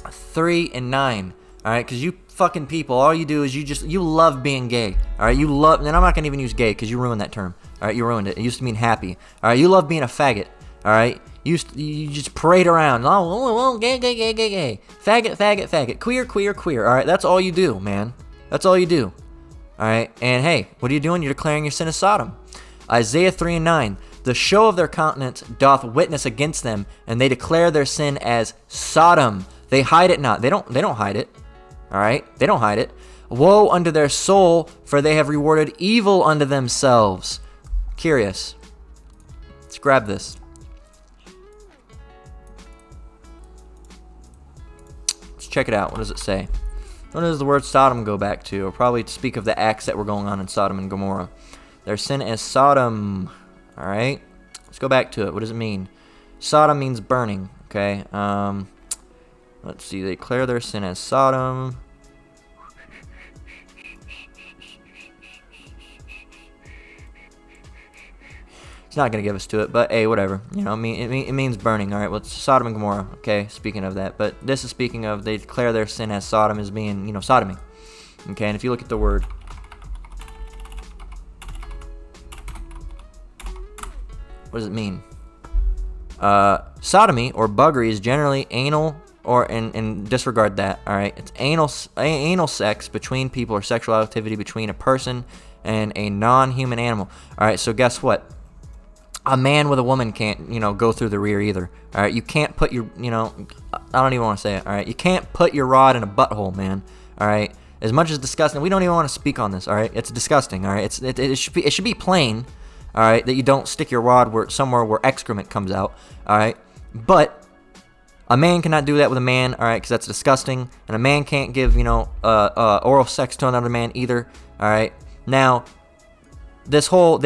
Speaker 1: 3 and 9. All right, because you fucking people, all you do is you love being gay. All right, you love, and I'm not gonna even use gay because you ruined that term. All right, you ruined it. It used to mean happy. All right, you love being a faggot. All right, you just parade around. Oh, gay, faggot, queer. All right, that's all you do, man. That's all you do. All right, and hey, what are you doing? You're declaring your sin as Sodom. Isaiah 3 and 9. The show of their countenance doth witness against them, and they declare their sin as Sodom. They hide it not. They don't hide it. All right, they don't hide it. Woe unto their soul, for they have rewarded evil unto themselves. Curious. Let's grab this. Let's check it out. What does it say? What does the word Sodom go back to? Or probably to speak of the acts that were going on in Sodom and Gomorrah. Their sin as Sodom. All right. Let's go back to it. What does it mean? Sodom means burning. Okay. Let's see. They declare their sin as Sodom. It's not going to give us to it, but hey, whatever. I mean, it means burning. All right, well, it's Sodom and Gomorrah. Okay, speaking of that. But this is speaking of they declare their sin as Sodom as being, sodomy. Okay, and if you look at the word, what does it mean? Sodomy or buggery is generally anal and disregard that. All right, it's anal sex between people or sexual activity between a person and a non-human animal. All right, so guess what? A man with a woman can't, go through the rear either. All right, you can't put your, I don't even want to say it. All right, you can't put your rod in a butthole, man. All right, as much as disgusting, we don't even want to speak on this. All right, it's disgusting. All right, it should be plain. All right, that you don't stick your rod somewhere where excrement comes out. All right, but a man cannot do that with a man. All right, because that's disgusting, and a man can't give, oral sex to another man either. All right, now they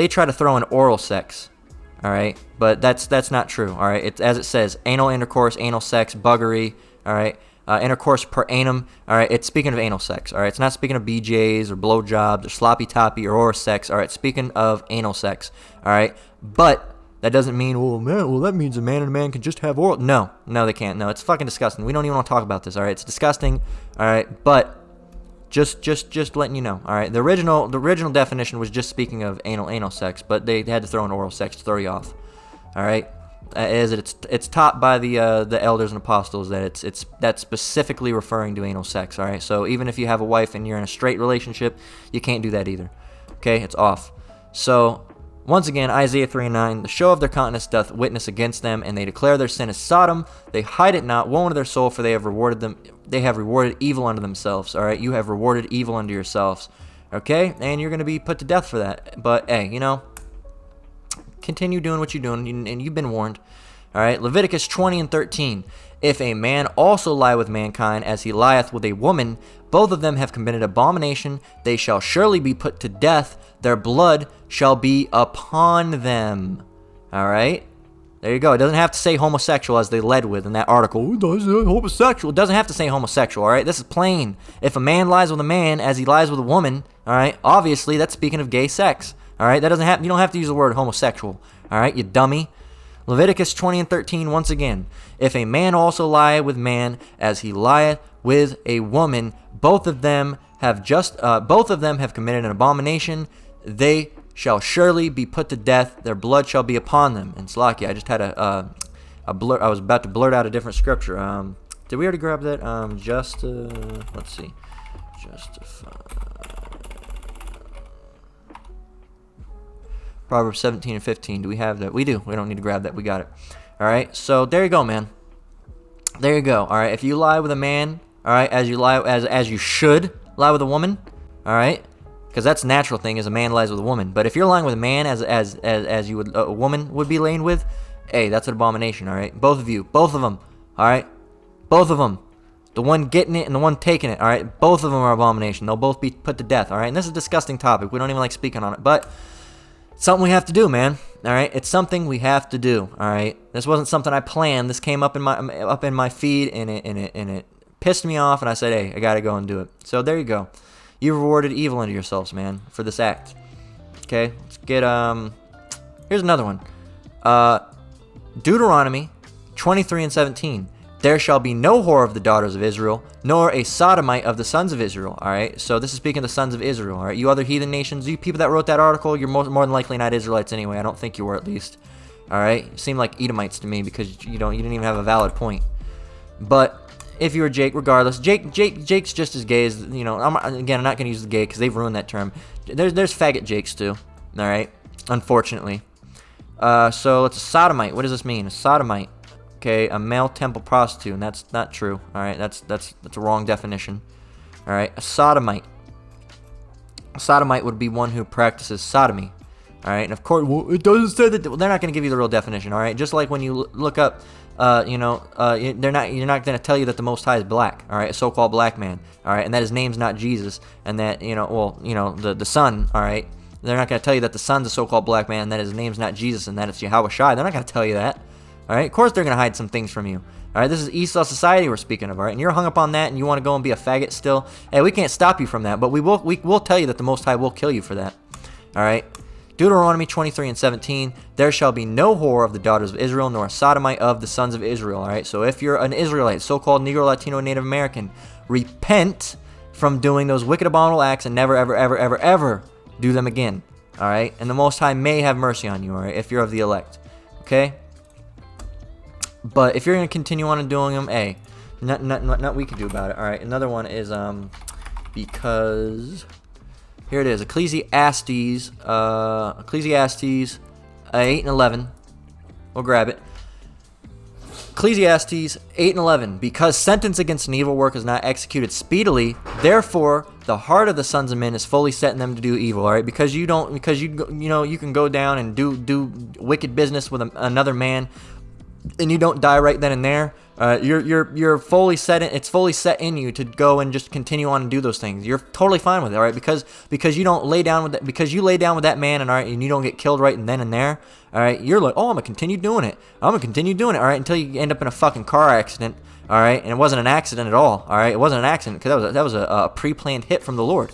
Speaker 1: try to throw in oral sex. All right, but that's not true. All right, it's as it says, anal intercourse, anal sex, buggery. All right, intercourse per annum. All right, it's speaking of anal sex. All right, it's not speaking of BJs or blowjobs or sloppy toppy or oral sex. All right, speaking of anal sex. All right, but that doesn't mean that means a man and a man can just have oral. No, they can't. No, it's fucking disgusting. We don't even want to talk about this. All right, it's disgusting. All right, but just letting you know. All right, the original definition was just speaking of anal sex, but they had to throw in oral sex to throw you off. All right, it's taught by the elders and apostles that that's specifically referring to anal sex. All right, so even if you have a wife and you're in a straight relationship, you can't do that either. Okay, it's off. So once again, Isaiah 3 and 9, the show of their countenance doth witness against them, and they declare their sin as Sodom. They hide it not. Woe unto their soul, for they have rewarded evil unto themselves. All right, you have rewarded evil unto yourselves. Okay, and you're going to be put to death for that. But hey, continue doing what you're doing, and you've been warned. All right, Leviticus 20 and 13. If a man also lie with mankind as he lieth with a woman, both of them have committed abomination. They shall surely be put to death. Their blood shall be upon them. All right? There you go. It doesn't have to say homosexual as they led with in that article. It does homosexual. It doesn't have to say homosexual, all right? This is plain. If a man lies with a man as he lies with a woman, all right, obviously that's speaking of gay sex, all right? That doesn't have, you don't have to use the word homosexual, all right, you dummy. Leviticus 20 and 13, once again. If a man also lie with man as he lieth with a woman, both of them have committed an abomination. They shall surely be put to death. Their blood shall be upon them. And Slakia, I just had a blur. I was about to blurt out a different scripture. Did we already grab that? Let's see. Justify. Proverbs 17 and 15. Do we have that? We do. We don't need to grab that. We got it. All right. So there you go, man. There you go. All right. If you lie with a man, all right, as you should lie with a woman, all right, because that's a natural thing, as a man lies with a woman. But if you're lying with a man as you would a woman would be laying with, hey, that's an abomination. All right. Both of you, both of them. All right. Both of them. The one getting it and the one taking it. All right. Both of them are abomination. They'll both be put to death. All right. And this is a disgusting topic. We don't even like speaking on it, but something we have to do, man. All right, it's something we have to do. All right, this wasn't something I planned. This came up in my feed, and it pissed me off. And I said, hey, I gotta go and do it. So there you go. You rewarded evil unto yourselves, man, for this act. Okay, let's get Here's another one. Deuteronomy 23 and 17. There shall be no whore of the daughters of Israel, nor a sodomite of the sons of Israel. All right, so this is speaking of the sons of Israel. All right, you other heathen nations, you people that wrote that article, you're more than likely not Israelites anyway. I don't think you were, at least. All right, you seem like Edomites to me because you didn't even have a valid point. But if you were Jake, regardless, Jake's just as gay as I'm not going to use the gay because they've ruined that term. There's faggot Jakes too. All right, unfortunately. So it's a sodomite. What does this mean? A sodomite. Okay, a male temple prostitute, and that's not true. All right, that's a wrong definition. All right, a sodomite. A sodomite would be one who practices sodomy. All right, and of course, well, it doesn't say that. They're not going to give you the real definition. All right, just like when you look up, you're not going to tell you that the Most High is black. All right, a so-called black man. All right, and that his name's not Jesus, and that the Son. All right, they're not going to tell you that the Son's a so-called black man, and that his name's not Jesus, and that it's Yahweh Shai. They're not going to tell you that. All right, of course they're going to hide some things from you. All right, this is Esau society we're speaking of, all right? And you're hung up on that and you want to go and be a faggot still. Hey, we can't stop you from that, but we will tell you that the Most High will kill you for that. All right? Deuteronomy 23 and 17, there shall be no whore of the daughters of Israel, nor a sodomite of the sons of Israel. All right, so if you're an Israelite, so-called Negro, Latino, Native American, repent from doing those wicked, abominable acts and never, ever, ever, ever, ever do them again. All right? And the Most High may have mercy on you, all right, if you're of the elect. Okay? But if you're going to continue on and doing them, hey, not we can do about it. All right, another one is because here it is, Ecclesiastes 8 and 11. We'll grab it. Ecclesiastes 8 and 11. Because sentence against an evil work is not executed speedily, therefore the heart of the sons of men is fully set in them to do evil. All right, because you can go down and do wicked business with another man, and you don't die right then and there. You're fully set in. It's fully set in you to go and just continue on and do those things. You're totally fine with it, all right? Because you don't lay down with that. Because you lay down with that man, and all right, and you don't get killed right then and there. All right, you're like, oh, I'm gonna continue doing it. I'm gonna continue doing it. All right, until you end up in a fucking car accident. All right, and it wasn't an accident at all. All right, it wasn't an accident because that was a pre-planned hit from the Lord.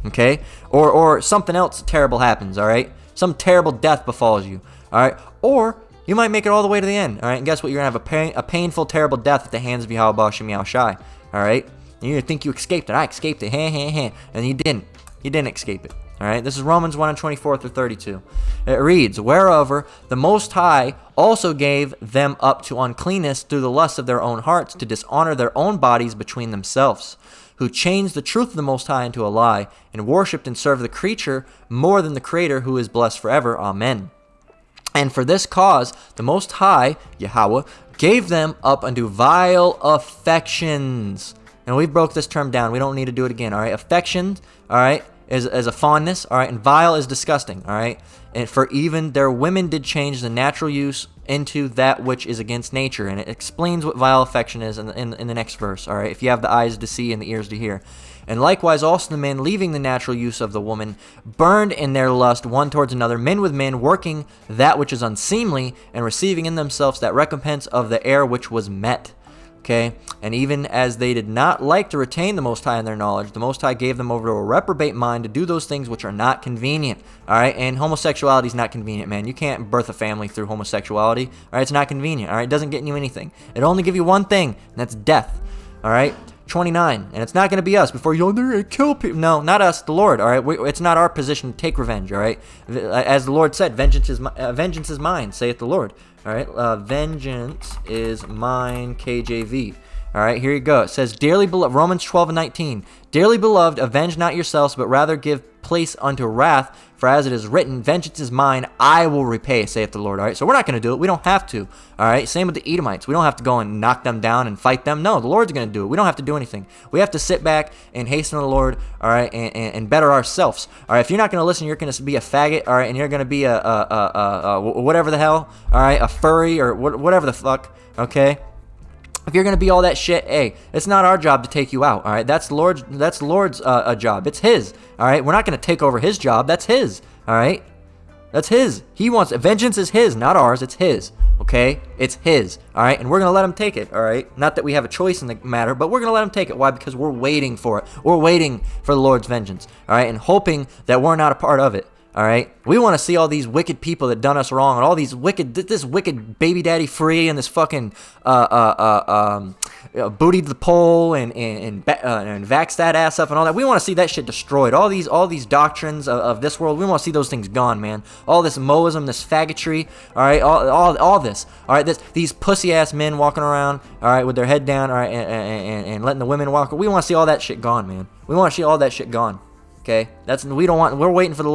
Speaker 1: Okay, or something else terrible happens. All right, some terrible death befalls you. All right, or you might make it all the way to the end, all right? And guess what? You're going to have a painful, terrible death at the hands of Yahweh Bashem Yahweh Shai, all right? And you think you escaped it. I escaped it. And you didn't. You didn't escape it, all right? This is Romans 1 and 24 through 32. It reads, whereover the Most High also gave them up to uncleanness through the lust of their own hearts to dishonor their own bodies between themselves, who changed the truth of the Most High into a lie and worshipped and served the creature more than the Creator, who is blessed forever. Amen. And for this cause, the Most High, Yahweh, gave them up unto vile affections. And we broke this term down. We don't need to do it again, all right? Affections, all right, is a fondness, all right, and vile is disgusting, all right. And for even their women did change the natural use into that which is against nature. And it explains what vile affection is in the next verse, all right, if you have the eyes to see and the ears to hear. And likewise also the men, leaving the natural use of the woman, burned in their lust one towards another, men with men, working that which is unseemly, and receiving in themselves that recompense of the error which was met. Okay, and even as they did not like to retain the Most High in their knowledge, the Most High gave them over to a reprobate mind to do those things which are not convenient. All right, and homosexuality is not convenient, man. You can't birth a family through homosexuality. All right, it's not convenient. All right, it doesn't get you anything. It'll only give you one thing, and that's death. All right. 29, and it's not going to be us before you go, they're going to kill people. No, not us, the Lord, all right? It's not our position to take revenge, all right? As the Lord said, vengeance is mine, saith the Lord, all right? Vengeance is mine, KJV. All right, here you go. It says, dearly beloved, Romans 12:19, dearly beloved, avenge not yourselves, but rather give place unto wrath, for as it is written, vengeance is mine, I will repay, saith the Lord. All right, so we're not going to do it. We don't have to. All right, same with the Edomites. We don't have to go and knock them down and fight them. No, the Lord's going to do it. We don't have to do anything. We have to sit back and hasten to the Lord, all right, and better ourselves. All right, if you're not going to listen, you're going to be a faggot, all right, and you're going to be a whatever the hell, all right, a furry or whatever the fuck, okay? If you're going to be all that shit, hey, it's not our job to take you out, all right? That's the Lord's job. It's his, all right? We're not going to take over his job. That's his, all right? That's his. He wants it. Vengeance is his, not ours. It's his, okay? It's his, all right? And we're going to let him take it, all right? Not that we have a choice in the matter, but we're going to let him take it. Why? Because we're waiting for it. We're waiting for the Lord's vengeance, all right? And hoping that we're not a part of it. All right, we want to see all these wicked people that done us wrong, and all these this wicked baby daddy free, and this fucking bootied the pole and vax that ass up and all that. We want to see that shit destroyed. All these doctrines of this world, we want to see those things gone, man. All this Moism, this faggotry, all right, all this, all right, these pussy ass men walking around, all right, with their head down, all right, and letting the women walk. We want to see all that shit gone, man. We want to see all that shit gone. Okay, we're waiting for the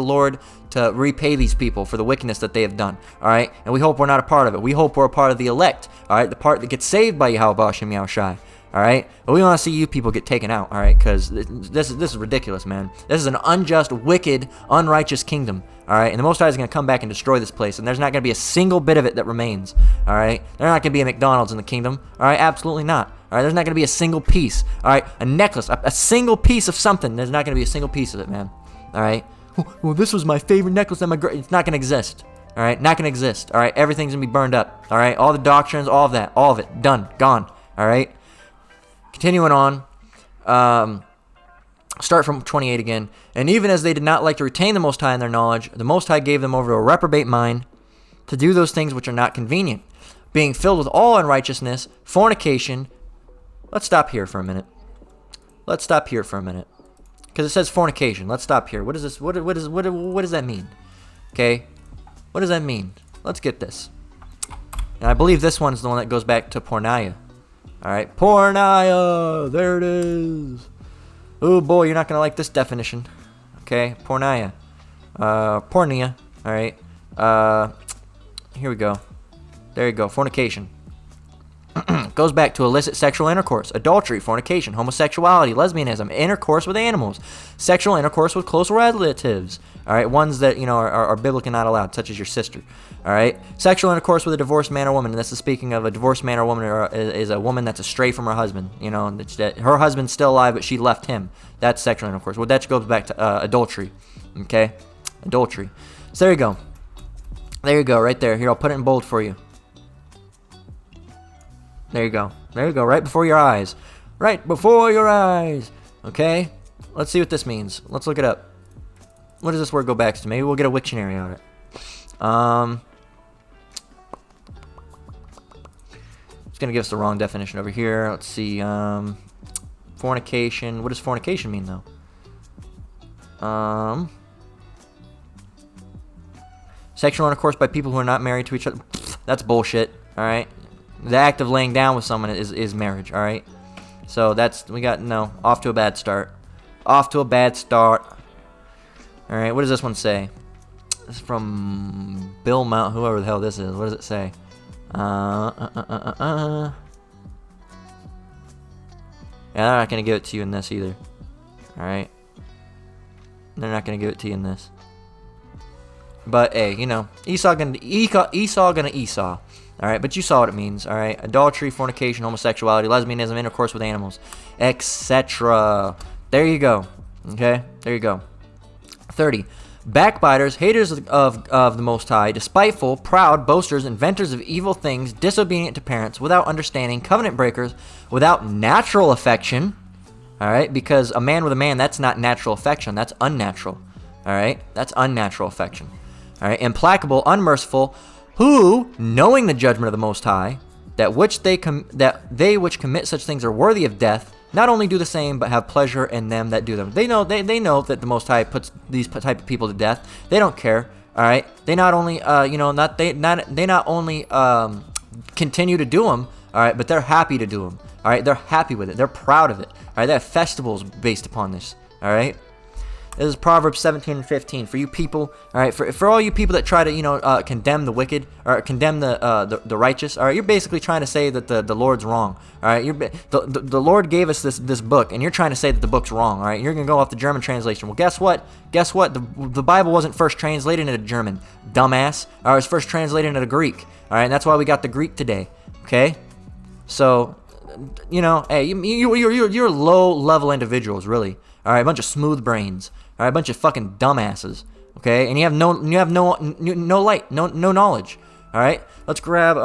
Speaker 1: Lord to repay these people for the wickedness that they have done. All right, and we hope we're not a part of it. We hope we're a part of the elect. All right, the part that gets saved by Yahweh Shem Yahushai. All right, but we want to see you people get taken out. All right, because this is ridiculous, man. This is an unjust, wicked, unrighteous kingdom. All right, and the Most High is going to come back and destroy this place, and there's not going to be a single bit of it that remains. All right, there's not going to be a McDonald's in the kingdom. All right, absolutely not. All right, there's not going to be a single piece. All right, a necklace, a single piece of something. There's not going to be a single piece of it, man. All right. Well, this was my favorite necklace. It's not going to exist. All right, not going to exist. All right, everything's going to be burned up. All right, all the doctrines, all of that, all of it, done, gone. All right. Continuing on, start from 28 again. And even as they did not like to retain the Most High in their knowledge, the Most High gave them over to a reprobate mind to do those things which are not convenient, being filled with all unrighteousness, fornication. Let's stop here for a minute. Because it says fornication. Let's stop here. What is this? What does that mean? Okay, what does that mean? Let's get this. And I believe this one's the one that goes back to porneia. All right, porneia. There it is. Oh boy, you're not gonna like this definition. Okay, porneia. Porneia. All right. Here we go. There you go. Fornication. Goes back to illicit sexual intercourse, adultery, fornication, homosexuality, lesbianism, intercourse with animals, sexual intercourse with close relatives. All right, ones that are biblically not allowed, such as your sister. All right, sexual intercourse with a divorced man or woman. And this is speaking of a divorced man or woman, is a woman that's astray from her husband. That her husband's still alive, but she left him. That's sexual intercourse. Well, that goes back to adultery. Okay, adultery. So there you go. There you go, right there. Here, I'll put it in bold for you. There you go. There you go. Right before your eyes. Right before your eyes. Okay? Let's see what this means. Let's look it up. What does this word go back to? Maybe we'll get a Wiktionary on it. It's going to give us the wrong definition over here. Let's see. Fornication. What does fornication mean, though? Sexual intercourse by people who are not married to each other. That's bullshit. All right? The act of laying down with someone is marriage, all right? So off to a bad start. All right, what does this one say? This is from Bill Mount, whoever the hell this is. What does it say? Yeah, they're not going to give it to you in this either. All right. They're not gonna give it to you in this. But hey, you know, Esau gonna Esau. All right, but you saw what it means. All right, adultery, fornication, homosexuality, lesbianism, intercourse with animals, etc. There you go. Okay, there you go. 30. Backbiters, haters of the Most High, despiteful, proud, boasters, inventors of evil things, disobedient to parents, without understanding, covenant breakers, without natural affection. All right, because a man with a man, that's not natural affection. That's unnatural. All right, that's unnatural affection. All right, implacable, unmerciful, who, knowing the judgment of the Most High, that they which commit such things are worthy of death, not only do the same, but have pleasure in them that do them. They know that the Most High puts these type of people to death. They don't care. All right, they not only continue to do them. All right, but they're happy to do them. All right, they're happy with it. They're proud of it. All right, they have festivals based upon this. All right. This is Proverbs 17 and 15. For you people, all right, for all you people that try to, condemn the wicked or condemn the righteous, all right, you're basically trying to say that the Lord's wrong. All right, the Lord gave us this book, and you're trying to say that the book's wrong. All right, you're gonna go off the German translation. Well, guess what? The Bible wasn't first translated into German, dumbass. It was first translated into Greek. All right, and that's why we got the Greek today. Okay, so hey, you're low-level individuals, really. All right, a bunch of smooth brains. All right, a bunch of fucking dumbasses. Okay, and you have no light, no knowledge. All right, let's grab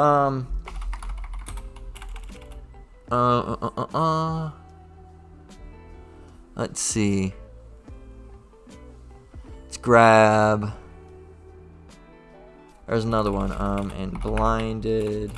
Speaker 1: let's see. Let's grab. There's another one. And blinded.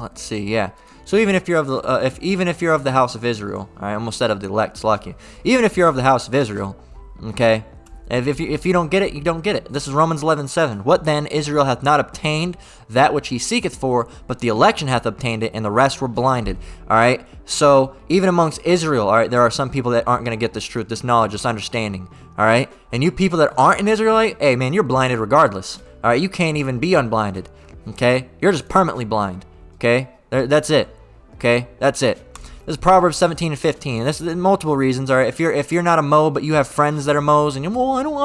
Speaker 1: Let's see, yeah. So even if you're of the even if you're of the house of Israel, I almost said of the elect, Slakia. Even if you're of the house of Israel, okay. If you don't get it, you don't get it. This is Romans 11:7. What then? Israel hath not obtained that which he seeketh for, but the election hath obtained it, and the rest were blinded. All right. So even amongst Israel, all right, there are some people that aren't going to get this truth, this knowledge, this understanding. All right. And you people that aren't in Israelite, hey man, you're blinded regardless. All right. You can't even be unblinded. Okay. You're just permanently blind. Okay. That's it. Okay. That's it. This is Proverbs 17 and 15. This is multiple reasons. All right, if you're not a Mo, but you have friends that are Mo's, and I'm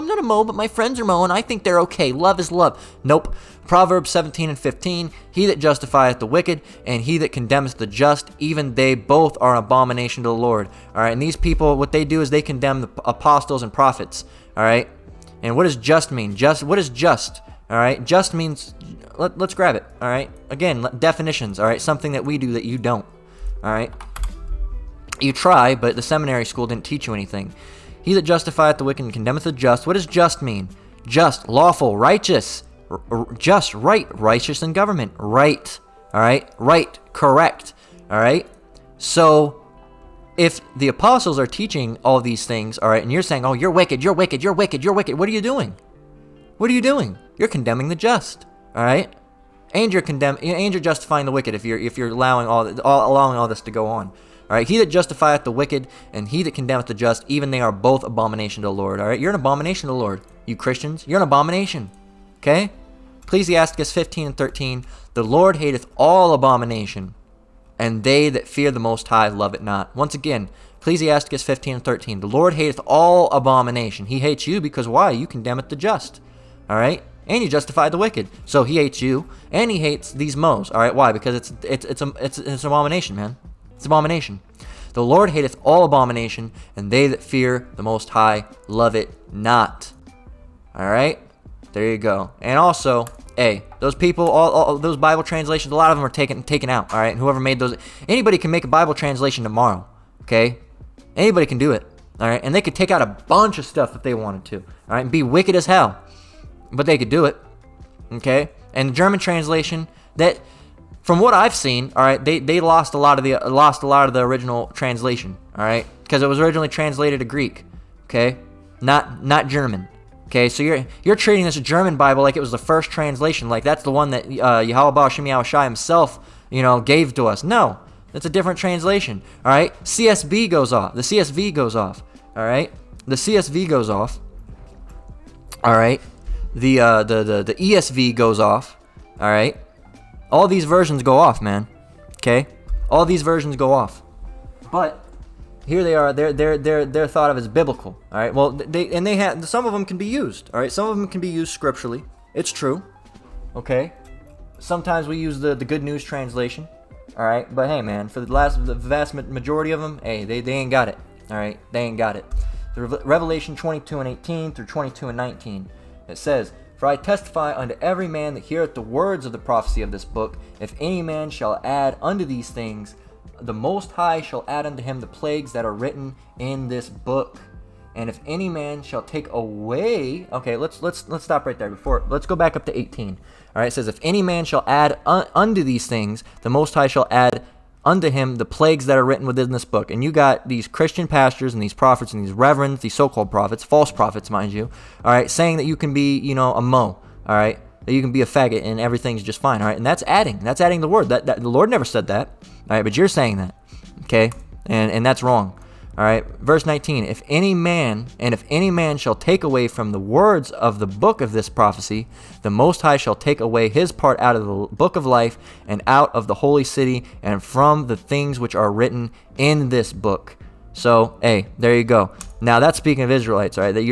Speaker 1: not a Mo, but my friends are Mo, and I think they're okay. Love is love. Nope. Proverbs 17 and 15. He that justifieth the wicked, and he that condemneth the just, even they both are an abomination to the Lord. All right, and these people, what they do is they condemn the apostles and prophets. All right, and what does just mean? What is just? All right, just means. Let's grab it. All right. Again, definitions. All right, something that we do that you don't. All right. You try, but the seminary school didn't teach you anything. He that justifieth the wicked and condemneth the just. What does just mean? Just, lawful, righteous. Just, right. Righteous in government. Right. All right. Right. Correct. All right. So, if the apostles are teaching all these things, all right, and you're saying, oh, you're wicked, you're wicked, you're wicked, you're wicked, what are you doing? What are you doing? You're condemning the just. All right. And you're justifying the wicked if you're allowing all this to go on. All right, he that justifieth the wicked and he that condemneth the just, even they are both abomination to the Lord. All right, you're an abomination to the Lord. You Christians, you're an abomination. Okay? Ecclesiasticus 15 and 13. The Lord hateth all abomination, and they that fear the Most High love it not. Once again, Ecclesiasticus 15 and 13. The Lord hateth all abomination. He hates you because why? You condemneth the just. All right? And you justify the wicked. So he hates you, and he hates these Mo's. All right, why? Because it's an abomination, man. It's abomination. The Lord hateth all abomination, and they that fear the Most High love it not. All right? There you go. And also, hey, those people, all those Bible translations, a lot of them are taken out. All right? And whoever made those, anybody can make a Bible translation tomorrow. Okay? Anybody can do it. All right? And they could take out a bunch of stuff if they wanted to. All right? And be wicked as hell. But they could do it. Okay? And the German translation, that... From what I've seen, all right, they lost a lot of the original translation, all right, because it was originally translated to Greek, okay, not German, okay. So you're treating this German Bible like it was the first translation, like that's the one that Yahweh Shem Yahushai himself, gave to us. No, that's a different translation, all right. CSB goes off. The CSV goes off, all right. The CSV goes off, All right. The ESV goes off. All right. All these versions go off, man. Okay. All these versions go off. But here they are. They're thought of as biblical. All right. Well, they have some of them can be used. All right. Some of them can be used scripturally. It's true. Okay. Sometimes we use the Good News translation. All right. But hey, man, for the vast majority of them, hey, they ain't got it. All right. They ain't got it. Revelation 22 and 18 through 22 and 19. It says, "For I testify unto every man that heareth the words of the prophecy of this book, if any man shall add unto these things, the Most High shall add unto him the plagues that are written in this book. And if any man shall take away," okay, let's stop right there. Let's go back up to 18. All right, it says, "If any man shall add unto these things, the Most High shall add unto him the plagues that are written within this book." And you got these Christian pastors and these prophets and these reverends, these so-called prophets, false prophets, mind you, all right, saying that you can be, a mo, all right, that you can be a faggot and everything's just fine, all right, and that's adding the word. That the Lord never said that, all right, but you're saying that, okay, and that's wrong. All right, verse 19, "If any man shall take away from the words of the book of this prophecy, the Most High shall take away his part out of the book of life and out of the holy city and from the things which are written in this book." So, hey, there you go. Now that's speaking of Israelites, all right? That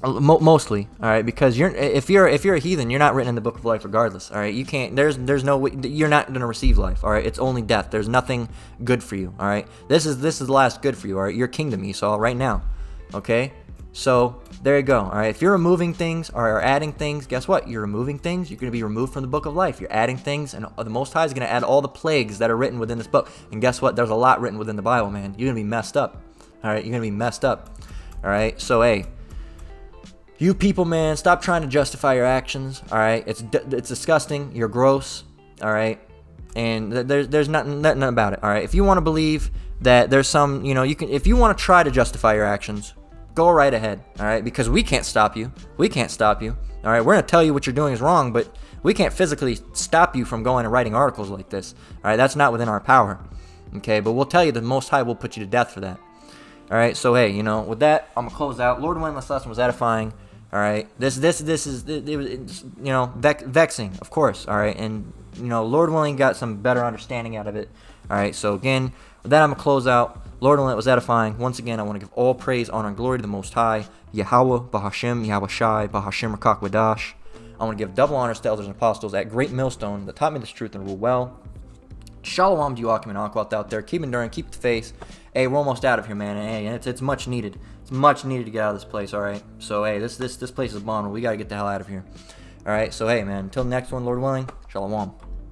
Speaker 1: mostly, all right, because if you're a heathen, you're not written in the book of life regardless, all right. You can't. There's no way, you're not gonna receive life, all right. It's only death. There's nothing good for you, all right. This is the last good for you, all right. Your kingdom, Esau, right now, okay. So there you go, all right. If you're removing things or adding things, guess what? You're removing things. You're gonna be removed from the book of life. You're adding things, and the Most High is gonna add all the plagues that are written within this book. And guess what? There's a lot written within the Bible, man. You're gonna be messed up, all right. You're gonna be messed up, all right. So hey. You people, man, stop trying to justify your actions, all right? It's disgusting. You're gross, all right? And there's nothing about it, all right? If you want to believe that there's some, if you want to try to justify your actions, go right ahead, all right? Because we can't stop you. We can't stop you, all right? We're going to tell you what you're doing is wrong, but we can't physically stop you from going and writing articles like this, all right? That's not within our power, okay? But we'll tell you the Most High will put you to death for that. All right, so hey, with that, I'm gonna close out. Lord willing, this lesson was edifying. All right, this is vexing, of course. All right, and Lord willing, got some better understanding out of it. All right, so again, with that, I'm gonna close out. Lord willing, it was edifying. Once again, I want to give all praise, honor, and glory to the Most High, Yahweh, Bahashim, Yahweh Shai, Bahashim Rakak Wadash. I want to give double honors to elders and apostles at Great Millstone that taught me this truth and rule well. Shalom to you, Akim and Aquat out there. Keep enduring, keep the faith. Hey, we're almost out of here, man. Hey, it's much needed. It's much needed to get out of this place, all right? So, hey, this place is bomb. We got to get the hell out of here. All right, so, hey, man, until the next one, Lord willing, shalom.